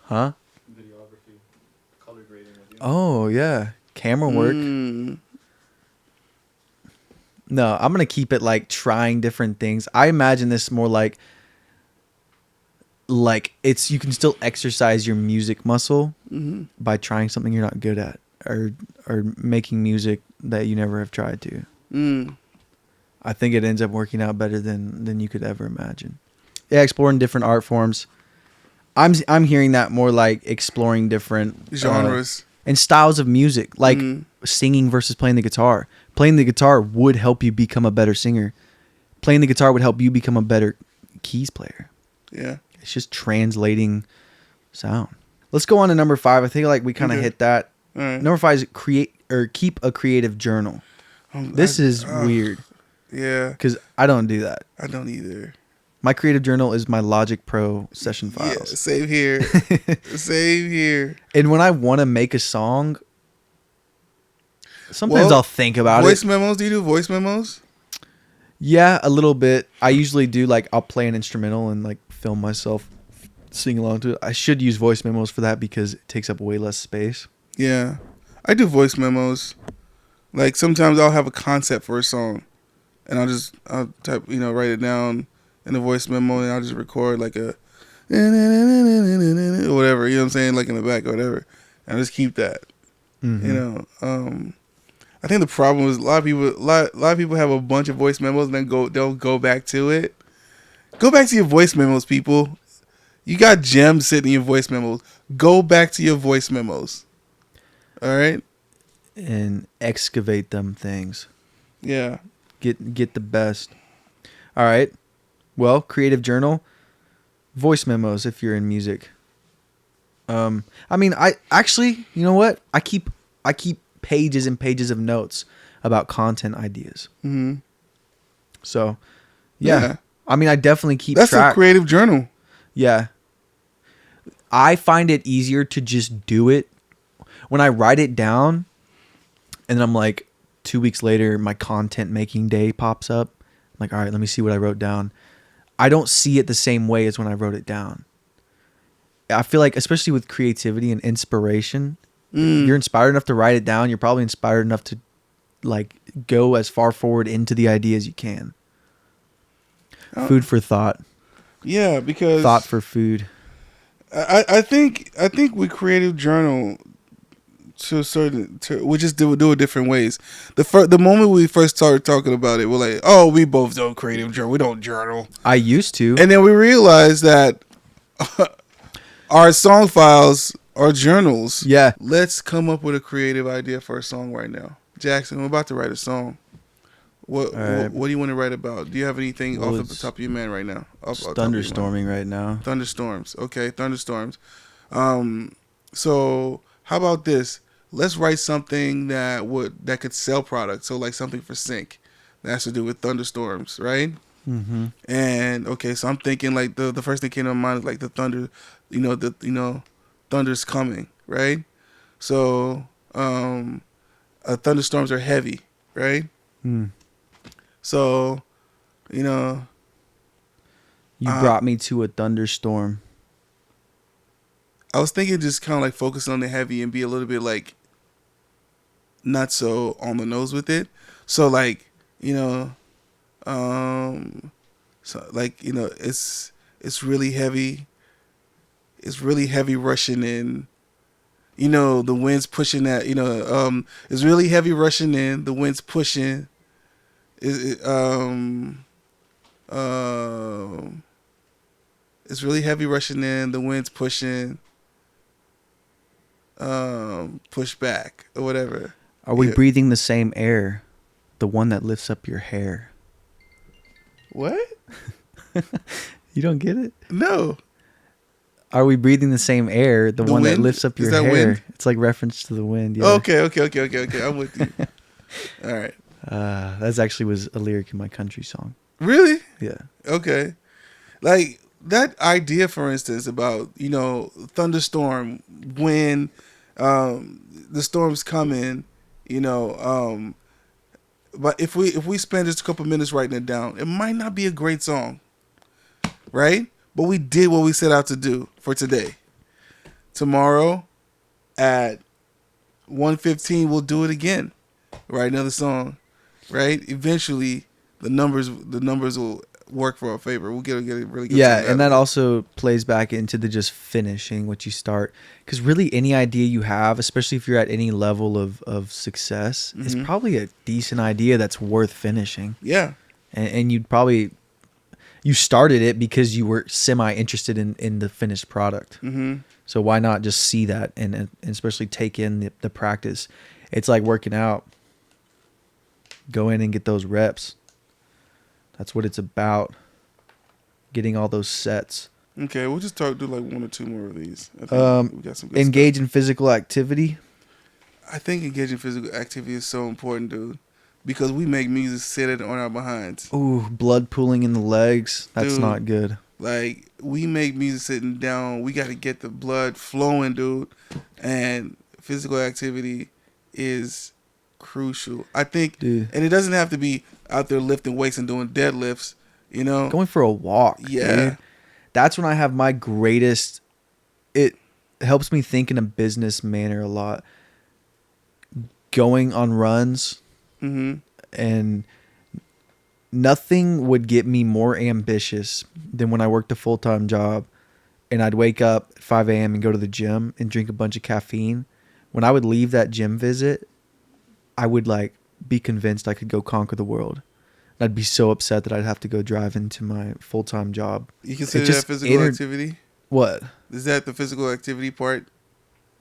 Huh? Videography, color grading. Oh, yeah. Camera work. No, I'm going to keep it like trying different things. I imagine this more like it's you can still exercise your music muscle by trying something you're not good at or making music that you never have tried to. I think it ends up working out better than you could ever imagine. Yeah, exploring different art forms. I'm hearing that more like exploring different genres and styles of music, like singing versus playing the guitar. Playing the guitar would help you become a better singer. Playing the guitar would help you become a better keys player. Yeah. It's just translating sound. Let's go on to number 5. I think like we kind of hit that. Right. Number 5 is keep a creative journal. This is weird. Yeah. Because I don't do that. I don't either. My creative journal is my Logic Pro session files. Yeah, same here. Same here. And when I want to make a song, sometimes I'll think about voice it. memos? Do you do voice memos? Yeah, a little bit. I usually do like I'll play an instrumental and like film myself sing along to it. I should use voice memos for that because it takes up way less space. Yeah. I do voice memos. Like sometimes I'll have a concept for a song and I'll type, write it down in a voice memo, and I'll just record like a or whatever, you know what I'm saying, like in the back or whatever. And I just keep that. You know, I think the problem is a lot of people have a bunch of voice memos and then they'll go back to it. Go back to your voice memos, people. You got gems sitting in your voice memos. Go back to your voice memos. All right? And excavate them things. Yeah. Get the best. All right. Well, creative journal, voice memos if you're in music. I mean, I actually, you know what? I keep pages and pages of notes about content ideas. Mm-hmm. So, yeah. I mean, I definitely keep That's track. a creative journal. Yeah. I find it easier to just do it when I write it down, and then I'm like, 2 weeks later, my content making day pops up. I'm like, all right, let me see what I wrote down. I don't see it the same way as when I wrote it down. I feel like, especially with creativity and inspiration, you're inspired enough to write it down. You're probably inspired enough to like go as far forward into the idea as you can. Food for thought. Yeah, because Thought for food. I think with creative journal we just do it different ways. The moment we first started talking about it, we're like, oh, we both do creative journal. We don't journal. I used to. And then we realized that our song files are journals. Yeah. Let's come up with a creative idea for a song right now. Jackson, we're about to write a song. What do you want to write about? Do you have anything off the top of your man right now? It's thunderstorming right now. Thunderstorms. Okay, thunderstorms. So how about this? Let's write something that could sell products. So like something for sync that has to do with thunderstorms, right? Mm-hmm. And okay, so I'm thinking like the first thing that came to my mind is like the thunder, thunder's coming, right? So thunderstorms are heavy, right? Mm. So, you brought me to a thunderstorm. I was thinking just kind of like focus on the heavy and be a little bit like not so on the nose with it. So like, it's really heavy. It's really heavy rushing in. The wind's pushing that. It's really heavy rushing in. The wind's pushing. It's really heavy rushing in. The wind's pushing. Push back or whatever. Are we breathing the same air? The one that lifts up your hair. What? You don't get it? No. Are we breathing the same air? The one wind? that lifts up your Is that hair. wind? It's like reference to the wind. Yeah. Okay. I'm with you. All right. That actually was a lyric in my country song. Really? Yeah. Okay. Like that idea, for instance, about, thunderstorm, when the storm's coming, but if we spend just a couple minutes writing it down, it might not be a great song, right? But we did what we set out to do for today. Tomorrow at 1:15, we'll do it again. Write another song, right? Eventually, the numbers will work for our favor. We'll get a really good. Yeah, and that also plays back into the just finishing what you start. Because really, any idea you have, especially if you're at any level of success, is probably a decent idea that's worth finishing. Yeah, and you started it because you were semi interested in the finished product. Mm-hmm. So why not just see that and especially take in the practice? It's like working out. Go in and get those reps. That's what it's about. Getting all those sets. Okay, we'll just do like one or two more of these. I think we got some good engage stuff. in physical activity. I think engaging in physical activity is so important, dude. Because we make music sit it on our behinds. Ooh, blood pooling in the legs. That's Dude, not good. Like, we make music sitting down. We got to get the blood flowing, dude. And physical activity is crucial. I think, Dude. And it doesn't have to be out there lifting weights and doing deadlifts, Going for a walk. Yeah. Dude. That's when I have my greatest. It helps me think in a business manner a lot. Going on runs. Mm-hmm. And nothing would get me more ambitious than when I worked a full-time job and I'd wake up at 5 a.m. and go to the gym and drink a bunch of caffeine when I would leave that gym visit, I would like be convinced I could go conquer the world. I'd be so upset that I'd have to go drive into my full-time job. You consider that physical activity? What? Is that the physical activity part?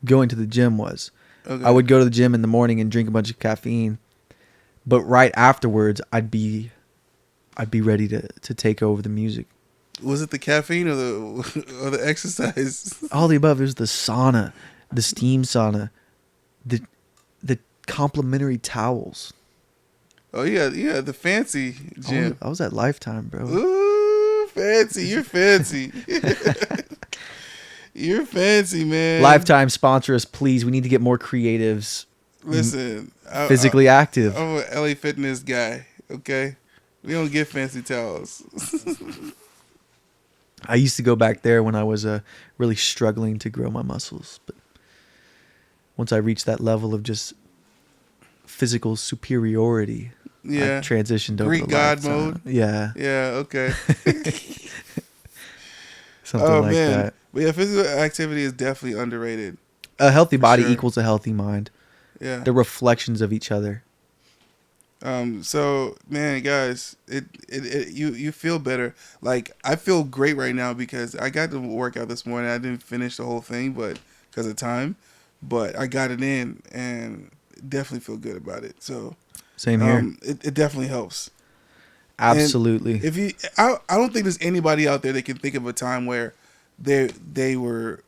Going to the gym was. Okay. I would go to the gym in the morning and drink a bunch of caffeine, but right afterwards, I'd be ready to take over the music. Was it the caffeine or the exercise? All the above. It was the sauna, the steam sauna, the complimentary towels. Oh yeah, the fancy gym. I was at Lifetime, bro. Ooh, fancy! You're fancy. You're fancy, man. Lifetime, sponsor us, please. We need to get more creatives. Listen, Physically active. I'm an LA Fitness guy. Okay, we don't get fancy towels. I used to go back there when I was really struggling to grow my muscles, but once I reached that level of just physical superiority, I transitioned over Greek to God Lifetime. mode. Yeah. Yeah. Okay. Something like that. But yeah, physical activity is definitely underrated. A healthy body sure. equals a healthy mind. Yeah. They're reflections of each other. So man, guys, you feel better. Like I feel great right now because I got to work out this morning. I didn't finish the whole thing, but because of time, but I got it in and definitely feel good about it. So Same here. It definitely helps. Absolutely. And if I don't think there's anybody out there that can think of a time where they were,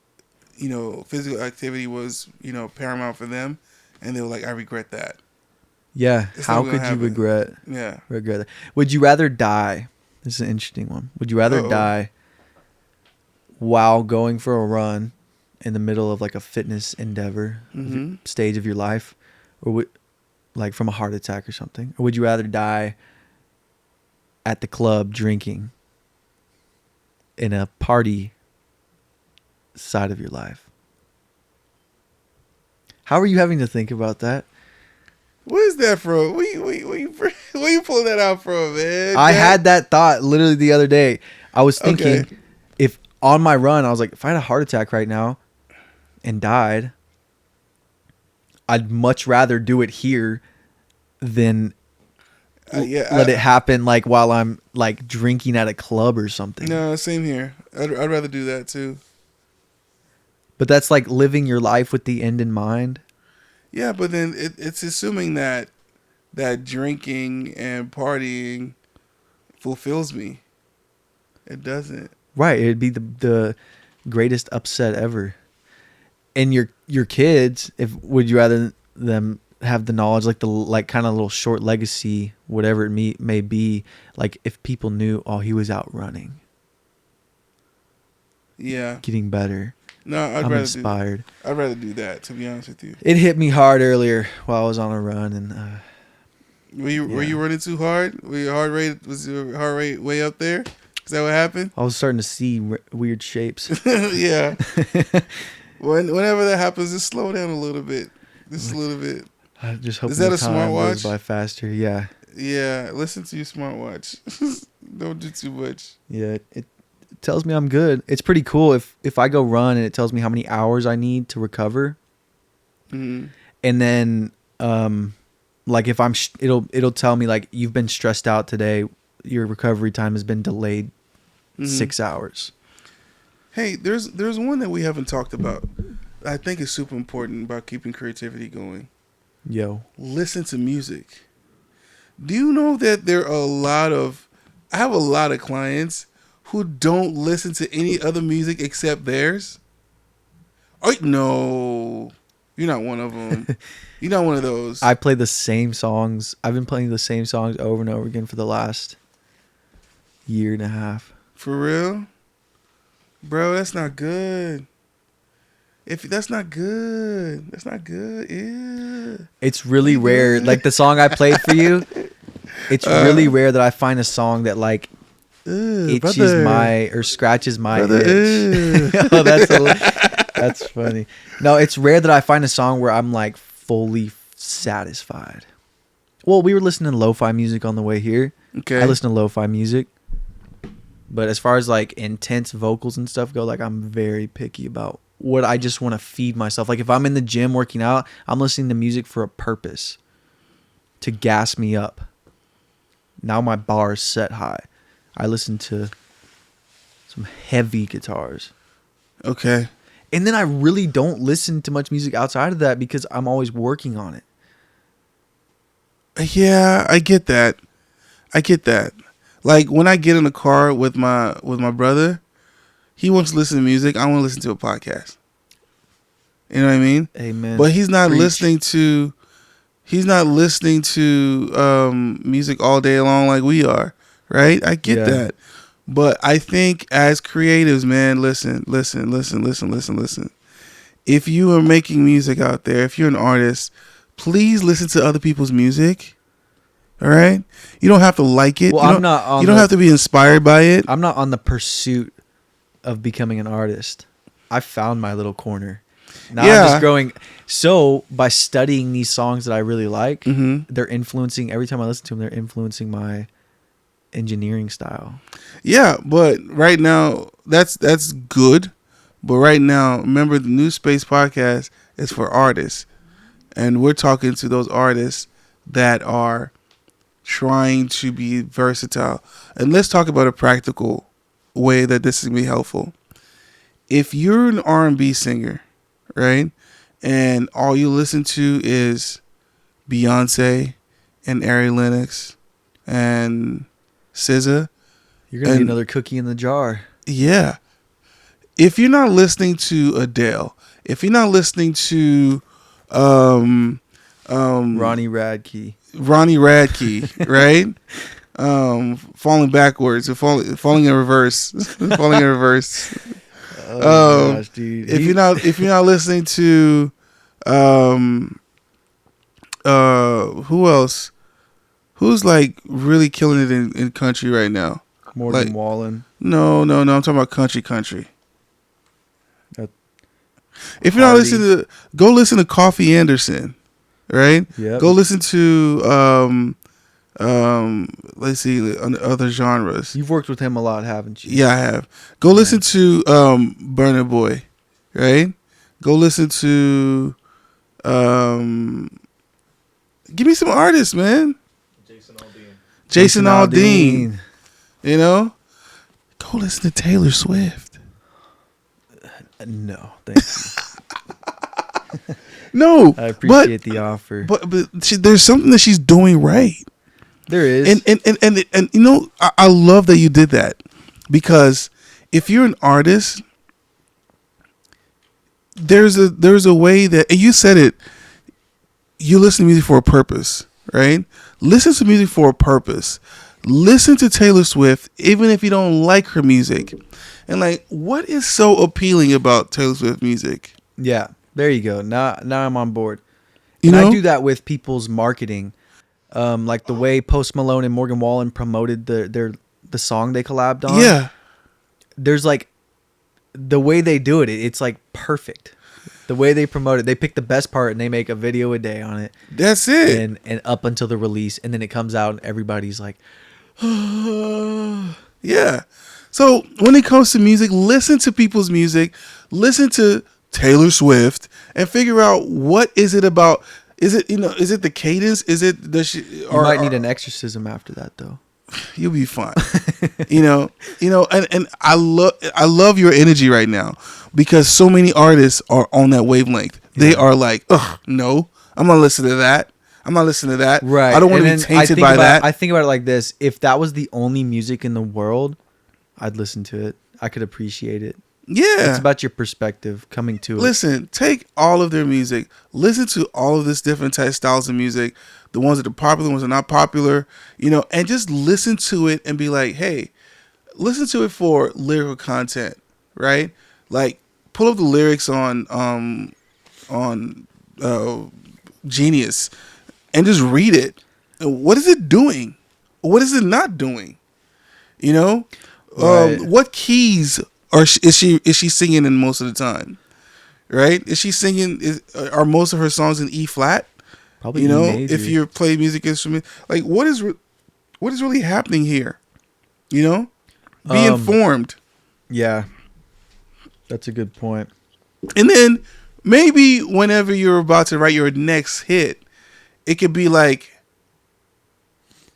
physical activity was, paramount for them, and they were like, I regret that. Yeah. It's How not could gonna you happen. regret that? Would you rather die? This is an interesting one. Would you rather die while going for a run in the middle of like a fitness endeavor stage of your life, or like from a heart attack or something? Or would you rather die at the club drinking in a party side of your life? How are you having to think about that? What is that from? Where you pulling that out from, man? I had that thought literally the other day. I was thinking, if on my run, I was like, if I had a heart attack right now and died, I'd much rather do it here than let it happen like while I'm like drinking at a club or something. No, same here. I'd rather do that too. But that's like living your life with the end in mind. Yeah, but then it's assuming that drinking and partying fulfills me. It doesn't. Right. It'd be the greatest upset ever. And your kids, would you rather them have the knowledge, like kind of little short legacy, whatever it may be, like if people knew, oh, he was out running. Yeah. Getting better. No, I'm inspired. I'd rather do that, to be honest with you. It hit me hard earlier while I was on a run, and were you running too hard? Was your heart rate way up there? Is that what happened? I was starting to see weird shapes. Yeah. Whenever that happens, just slow down a little bit. Just a little bit. I just hope Is that a time goes smartwatch? by faster. Yeah. Yeah. Listen to your smartwatch. Don't do too much. Yeah. It tells me I'm good. It's pretty cool if I go run and it tells me how many hours I need to recover. Mm-hmm. And then like if I'm it'll tell me like you've been stressed out today, your recovery time has been delayed 6 hours. Hey, there's one that we haven't talked about. I think is super important about keeping creativity going. Yo. Listen to music. Do you know that I have a lot of clients who don't listen to any other music except theirs? Oh, no. You're not one of them. You're not one of those. I play the same songs. I've been playing the same songs over and over again for the last year and a half. For real? Bro, that's not good. That's not good. That's not good. Yeah. It's really rare. Like the song I played for you, it's really rare that I find a song that like itches or scratches my itch. Oh, that's funny. No, it's rare that I find a song where I'm like fully satisfied. Well, we were listening to lo-fi music on the way here. Okay. I listen to lo-fi music. But as far as like intense vocals and stuff go, like I'm very picky about what I just want to feed myself. Like if I'm in the gym working out, I'm listening to music for a purpose, to gas me up. Now my bar is set high. I listen to some heavy guitars. Okay. And then I really don't listen to much music outside of that because I'm always working on it. Yeah, I get that. Like when I get in the car with my brother, he wants to listen to music. I want to listen to a podcast. You know what I mean? Amen. But he's not Preach. listening to music all day long like we are, right? I get Yeah. that. But I think as creatives, man, listen. If you are making music out there, if you're an artist, please listen to other people's music. All right? You don't have to like it. Well, you I'm don't, not on you don't the- have to be inspired by it. I'm not on the pursuit of becoming an artist. I found my little corner. Now Yeah. I'm just growing. So by studying these songs that I really like, they're influencing, every time I listen to them, they're influencing my engineering style. Yeah, but right now that's good. But right now, remember the NIWSpace Podcast is for artists, and we're talking to those artists that are trying to be versatile. And let's talk about a practical way that this is gonna be helpful. If you're an R&B singer, right, and all you listen to is Beyonce and Ari Lennox and SZA, You're going to be And- another cookie in the jar. yeah. If you're not listening to Adele, if you're not listening to Ronnie Radke. right? Falling backwards or falling in reverse. Falling in reverse. Oh my gosh, dude. If you're not listening to who else? Who's like really killing it in country right now? Morgan like- Wallen. No. I'm talking about country. That- If you're not Hardy. listening to, go listen to Coffee Anderson, right? Yep. Go listen to let's see other genres. You've worked with him a lot, haven't you? Yeah, I have. Go listen to Burna Boy, right? Go listen to give me some artists, man. Jason Aldean. You know? Go listen to Taylor Swift. No, thank you. No, I appreciate the offer. but there's something that she's doing right. There is. And you know, I love that you did that, because if you're an artist, there's a way that, and you said it, you listen to music for a purpose, right? Listen to music for a purpose. Listen to Taylor Swift, even if you don't like her music. And like, what is so appealing about Taylor Swift music? Yeah, there you go. Now I'm on board. You And know? I do that with people's marketing, like the way Post Malone and Morgan Wallen promoted the song they collabed on. Yeah. There's like the way they do it. It's like perfect. The way they promote it, they pick the best part and they make a video a day on it, That's it. and up until the release, and then it comes out and everybody's like, Yeah. So when it comes to music, listen to people's music, listen to Taylor Swift, and figure out what is it about. Is it the cadence? Is it you might need an exorcism after that though. You'll be fine. and I love your energy right now, because so many artists are on that wavelength. They are like, ugh, no, I'm not listening to that. I'm not listening to that. Right. I don't want to And be then I tainted think by about- that. I think about it like this. If that was the only music in the world, I'd listen to it. I could appreciate it. Yeah. It's about your perspective coming to it. Listen, take all of their music, listen to all of this different type styles of music, the ones that are popular, the ones that are not popular, and just listen to it and be like, hey, listen to it for lyrical content, right? Like, pull up the lyrics on Genius and just read it. What is it doing? What is it not doing? Right. What keys is she singing in most of the time? Right? Is she singing? Are most of her songs in E flat? Probably E major. If you're playing music instrument, like what is really happening here? Be informed. Yeah, that's a good point. And then maybe whenever you're about to write your next hit, it could be like,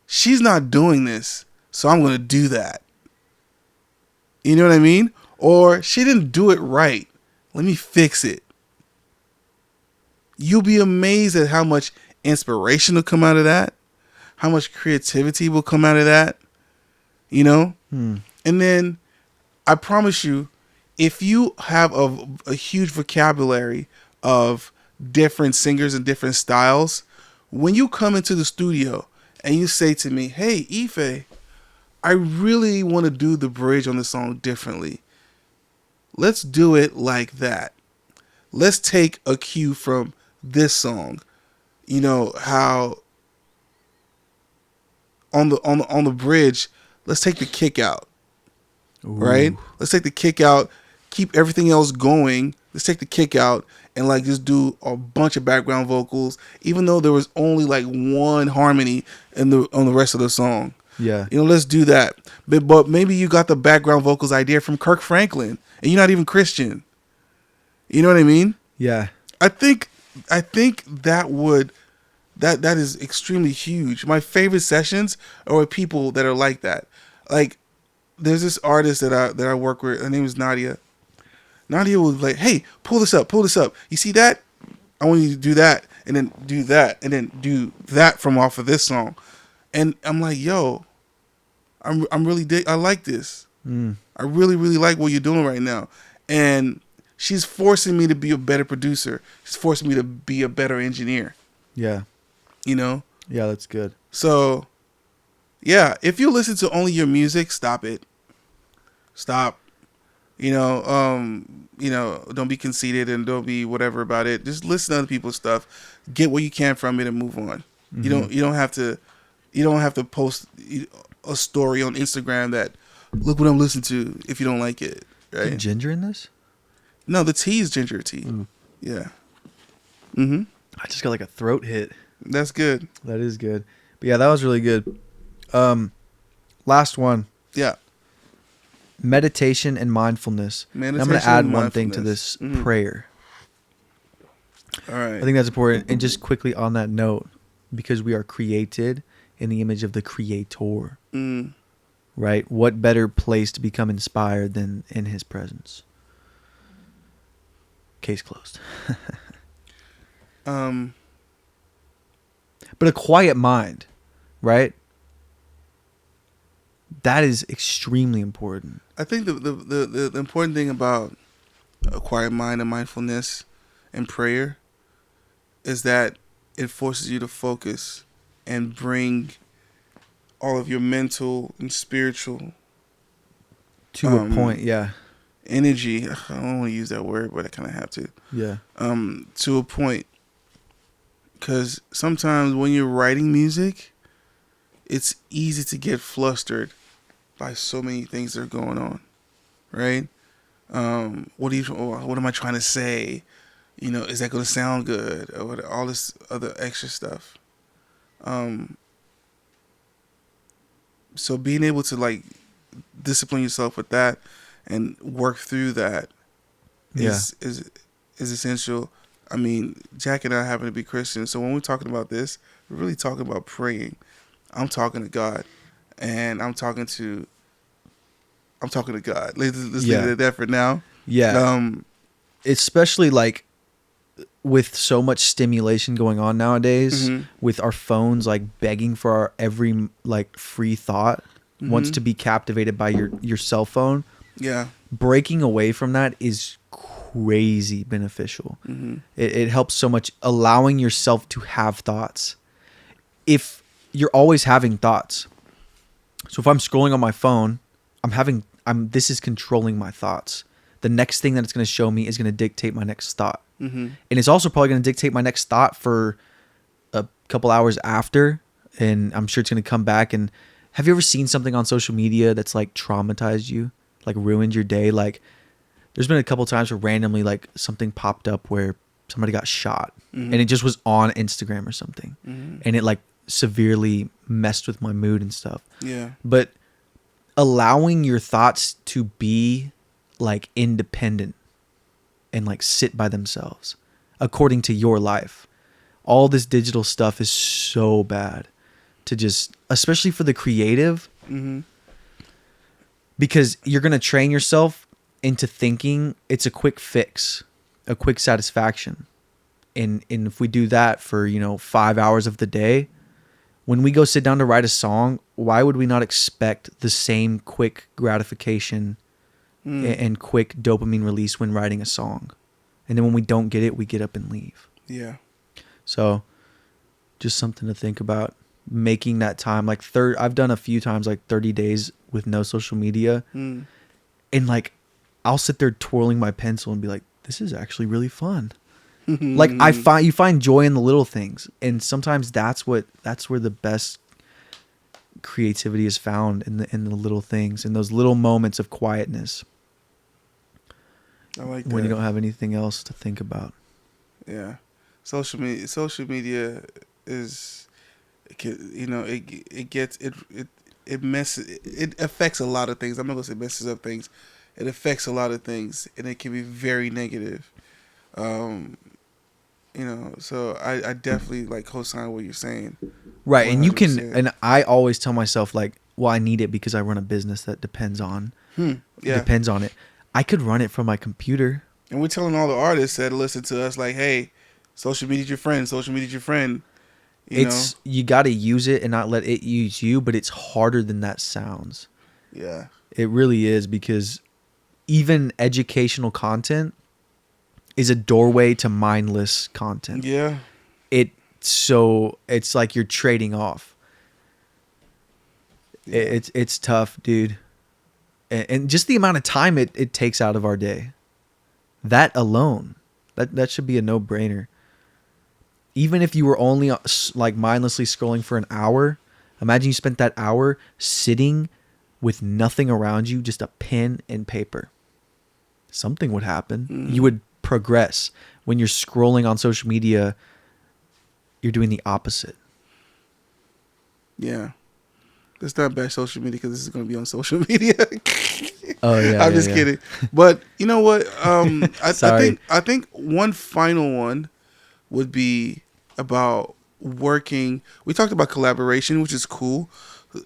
she's not doing this, so I'm going to do that. You know what I mean? Or she didn't do it right. Let me fix it. You'll be amazed at how much inspiration will come out of that, how much creativity will come out of that, you know? And then I promise you, if you have a huge vocabulary of different singers and different styles, when you come into the studio and you say to me, hey, Ife, I really want to do the bridge on the song differently. Let's do it like that. Let's take a cue from this song. You know how on the bridge, let's take the kick out. Ooh. Right? Let's take the kick out, keep everything else going. Let's take the kick out and like just do a bunch of background vocals, even though there was only like one harmony on the rest of the song. Yeah. You know, let's do that. But maybe you got the background vocals idea from Kirk Franklin and you're not even Christian. You know what I mean? Yeah. I think that is extremely huge. My favorite sessions are with people that are like that. Like there's this artist that I work with. Her name is Nadia. Nadia was like, "Hey, pull this up. You see that? I want you to do that, and then do that, and then do that from off of this song." And I'm like, "Yo, I'm really I like this. I really like what you're doing right now." And she's forcing me to be a better producer. She's forcing me to be a better engineer. Yeah. You know? Yeah, that's good. So, yeah, if you listen to only your music, stop it. Stop. You know, don't be conceited and don't be whatever about it. Just listen to other people's stuff, get what you can from it, and move on. You don't have to post a story on Instagram that look what I'm listening to if you don't like it. Right? Is ginger in this? No, the tea is ginger tea. Yeah. I just got like a throat hit. That's good. That is good. But yeah, that was really good. Last one. Yeah. Meditation and mindfulness. Meditation I'm going to add and one thing to mindfulness. this prayer. All right. I think that's important. And just quickly on that note, because we are created in the image of the Creator, right? What better place to become inspired than in His presence? Case closed. But a quiet mind, right? That is extremely important. I think the important thing about a quiet mind and mindfulness and prayer is that it forces you to focus and bring all of your mental and spiritual To a point, yeah. energy. I don't want to use that word, but I kind of have to. Yeah. To a point. Because sometimes when you're writing music, it's easy to get flustered by so many things that are going on, right? What am I trying to say? You know, is that going to sound good? Or all this other extra stuff. So being able to like discipline yourself with that and work through that is essential. I mean, Jack and I happen to be Christians, so when we're talking about this, we're really talking about praying. I'm talking to God, and I'm talking to God. Let's leave it at that for now. Yeah. Especially like with so much stimulation going on nowadays, with our phones like begging for our every like free thought, wants to be captivated by your cell phone. Yeah. Breaking away from that is crazy beneficial. It helps so much, allowing yourself to have thoughts. If you're always having thoughts, so if I'm scrolling on my phone, this is controlling my thoughts. The next thing that it's going to show me is going to dictate my next thought. And it's also probably going to dictate my next thought for a couple hours after, and I'm sure it's going to come back. And have you ever seen something on social media that's like traumatized you, like ruined your day? Like there's been a couple times where randomly like something popped up where somebody got shot, and it just was on Instagram or something, and it like severely messed with my mood and stuff. Yeah. But allowing your thoughts to be like independent and like sit by themselves according to your life. All this digital stuff is so bad to just, especially for the creative, because you're going to train yourself into thinking it's a quick fix, a quick satisfaction. And if we do that for, 5 hours of the day, when we go sit down to write a song, why would we not expect the same quick gratification and quick dopamine release when writing a song? And then when we don't get it, we get up and leave. Yeah. So just something to think about, making that time. Like I've done a few times, like 30 days with no social media. And like, I'll sit there twirling my pencil and be like, this is actually really fun. Like you find joy in the little things. And sometimes that's where the best creativity is found, in the little things, in those little moments of quietness. I like that. When you don't have anything else to think about. Yeah. Social media is, it affects a lot of things. I'm not gonna say messes up things. It affects a lot of things, and it can be very negative. So I definitely like co-sign what you're saying. Right, 100%. and you can, and I always tell myself like, well, I need it because I run a business that depends on it. I could run it from my computer. And we're telling all the artists that listen to us, like, hey, social media's your friend. Social media's your friend. You got to use it and not let it use you, but it's harder than that sounds. Yeah. It really is, because even educational content is a doorway to mindless content. Yeah. It's like you're trading off. Yeah. It's tough, dude. And just the amount of time it takes out of our day. That alone, that should be a no-brainer. Even if you were only like mindlessly scrolling for an hour, imagine you spent that hour sitting with nothing around you, just a pen and paper. Something would happen. You would progress. When you're scrolling on social media, you're doing the opposite. Yeah. It's not bad social media because this is going to be on social media. Oh yeah, I'm just kidding. But you know what? I think one final one would be about working. We talked about collaboration, which is cool.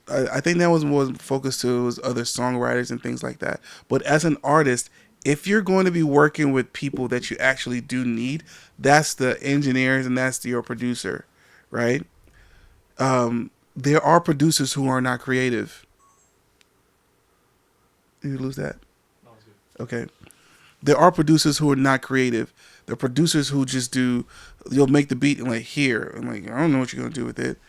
I think that was more focused to was other songwriters and things like that. But as an artist, if you're going to be working with people that you actually do need, that's the engineers and that's your producer, right? There are producers who are not creative. Did you lose that? No, it's good. Okay. There are producers who are not creative. There are producers who just you'll make the beat and like, here. I'm like, I don't know what you're going to do with it.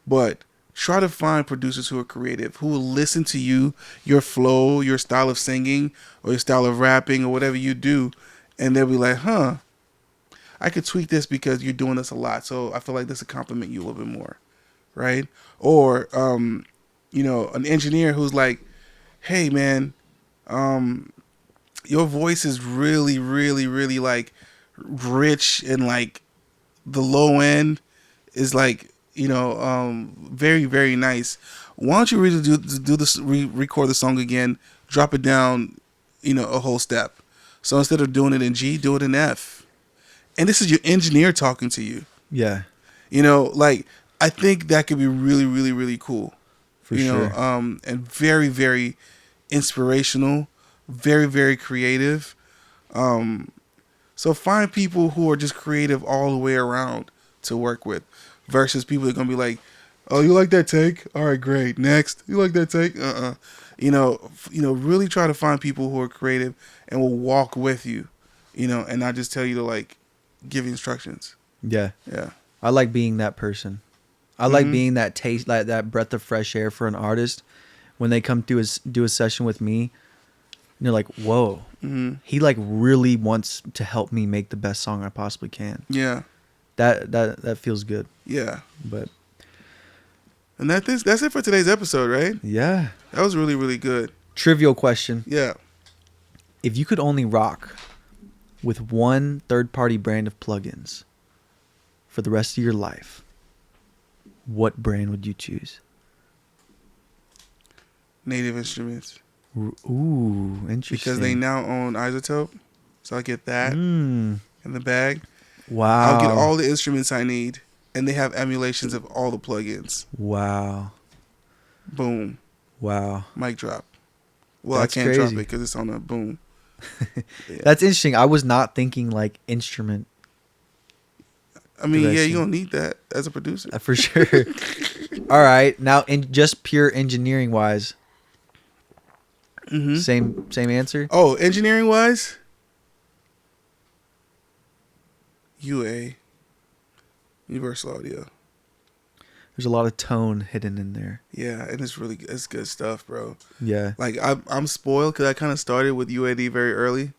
But try to find producers who are creative, who will listen to you, your flow, your style of singing, or your style of rapping, or whatever you do. And they'll be like, I could tweak this because you're doing this a lot. So I feel like this will compliment you a little bit more. Right? Or, an engineer who's like, hey, man, your voice is really, really, really like rich, and like the low end is like, very, very nice. Why don't you really do this, record the song again, drop it down, a whole step. So instead of doing it in G, do it in F. And this is your engineer talking to you. Yeah. I think that could be really, really, really cool. For sure. And very, very inspirational, very, very creative. So find people who are just creative all the way around to work with, versus people that are going to be like, oh, you like that take? All right, great. Next. You like that take? Really try to find people who are creative and will walk with you, and not just tell you to like give instructions. Yeah. Yeah. I like being that person. I like being that taste, like that breath of fresh air for an artist. When they come to do a session with me, and they're like, whoa, he like really wants to help me make the best song I possibly can. Yeah. That feels good. Yeah. But and that's it for today's episode, right? Yeah. That was really, really good. Trivial question. Yeah. If you could only rock with one third-party brand of plugins for the rest of your life, what brand would you choose? Native Instruments. Ooh, interesting. Because they now own Isotope. So I get that Mm. in the bag. Wow. I'll get all the instruments I need, and they have emulations of all the plugins. Wow. Boom. Wow. Mic drop. Well, That's I can't drop it crazy. because it's on a boom. Yeah. That's interesting. I was not thinking like instrument I mean, yeah, direction. you don't need that as a producer. for sure. All right. Now, in just pure engineering wise, Mm-hmm. same answer. Oh, engineering wise, UA, Universal Audio. There's a lot of tone hidden in there. Yeah, and it's good stuff, bro. Yeah. Like I'm spoiled because I kind of started with UAD very early,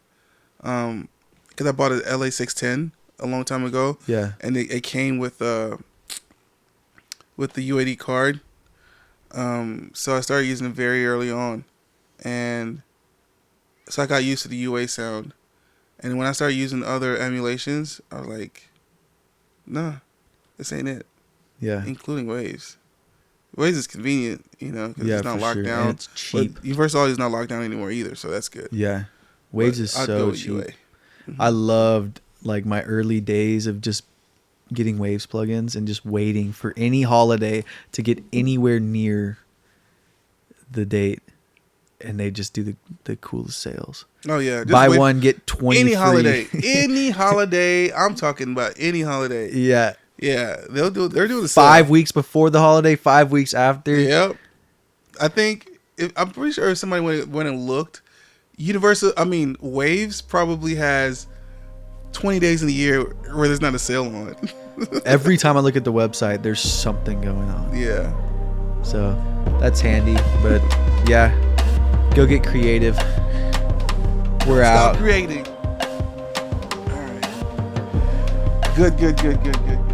because I bought an LA 610 a long time ago, Yeah. and it came with the UAD card. So I started using it very early on, and so I got used to the UA sound. And when I started using other emulations, I was like, nah, this ain't it. Yeah. Including Waves. Waves is convenient, because Yeah, it's not for locked sure. down. And it's cheap. But Universal Audio is not locked down anymore either, so that's good. Yeah. Waves But is I'd go so with cheap. UA. I loved like my early days of just getting Waves plugins and just waiting for any holiday to get anywhere near the date, and they just do the coolest sales. Oh yeah, just Buy wait. one get 20 Any free. holiday, any holiday. I'm talking about any holiday. Yeah. Yeah, they're doing the 5 weeks before the holiday, 5 weeks after. Yep. I'm pretty sure if somebody went and looked, Waves probably has 20 days in the year where there's not a sale on it. Every time I look at the website, there's something going on. Yeah. So that's handy. But yeah, go get creative. We're Stop out. creating. All right. Good.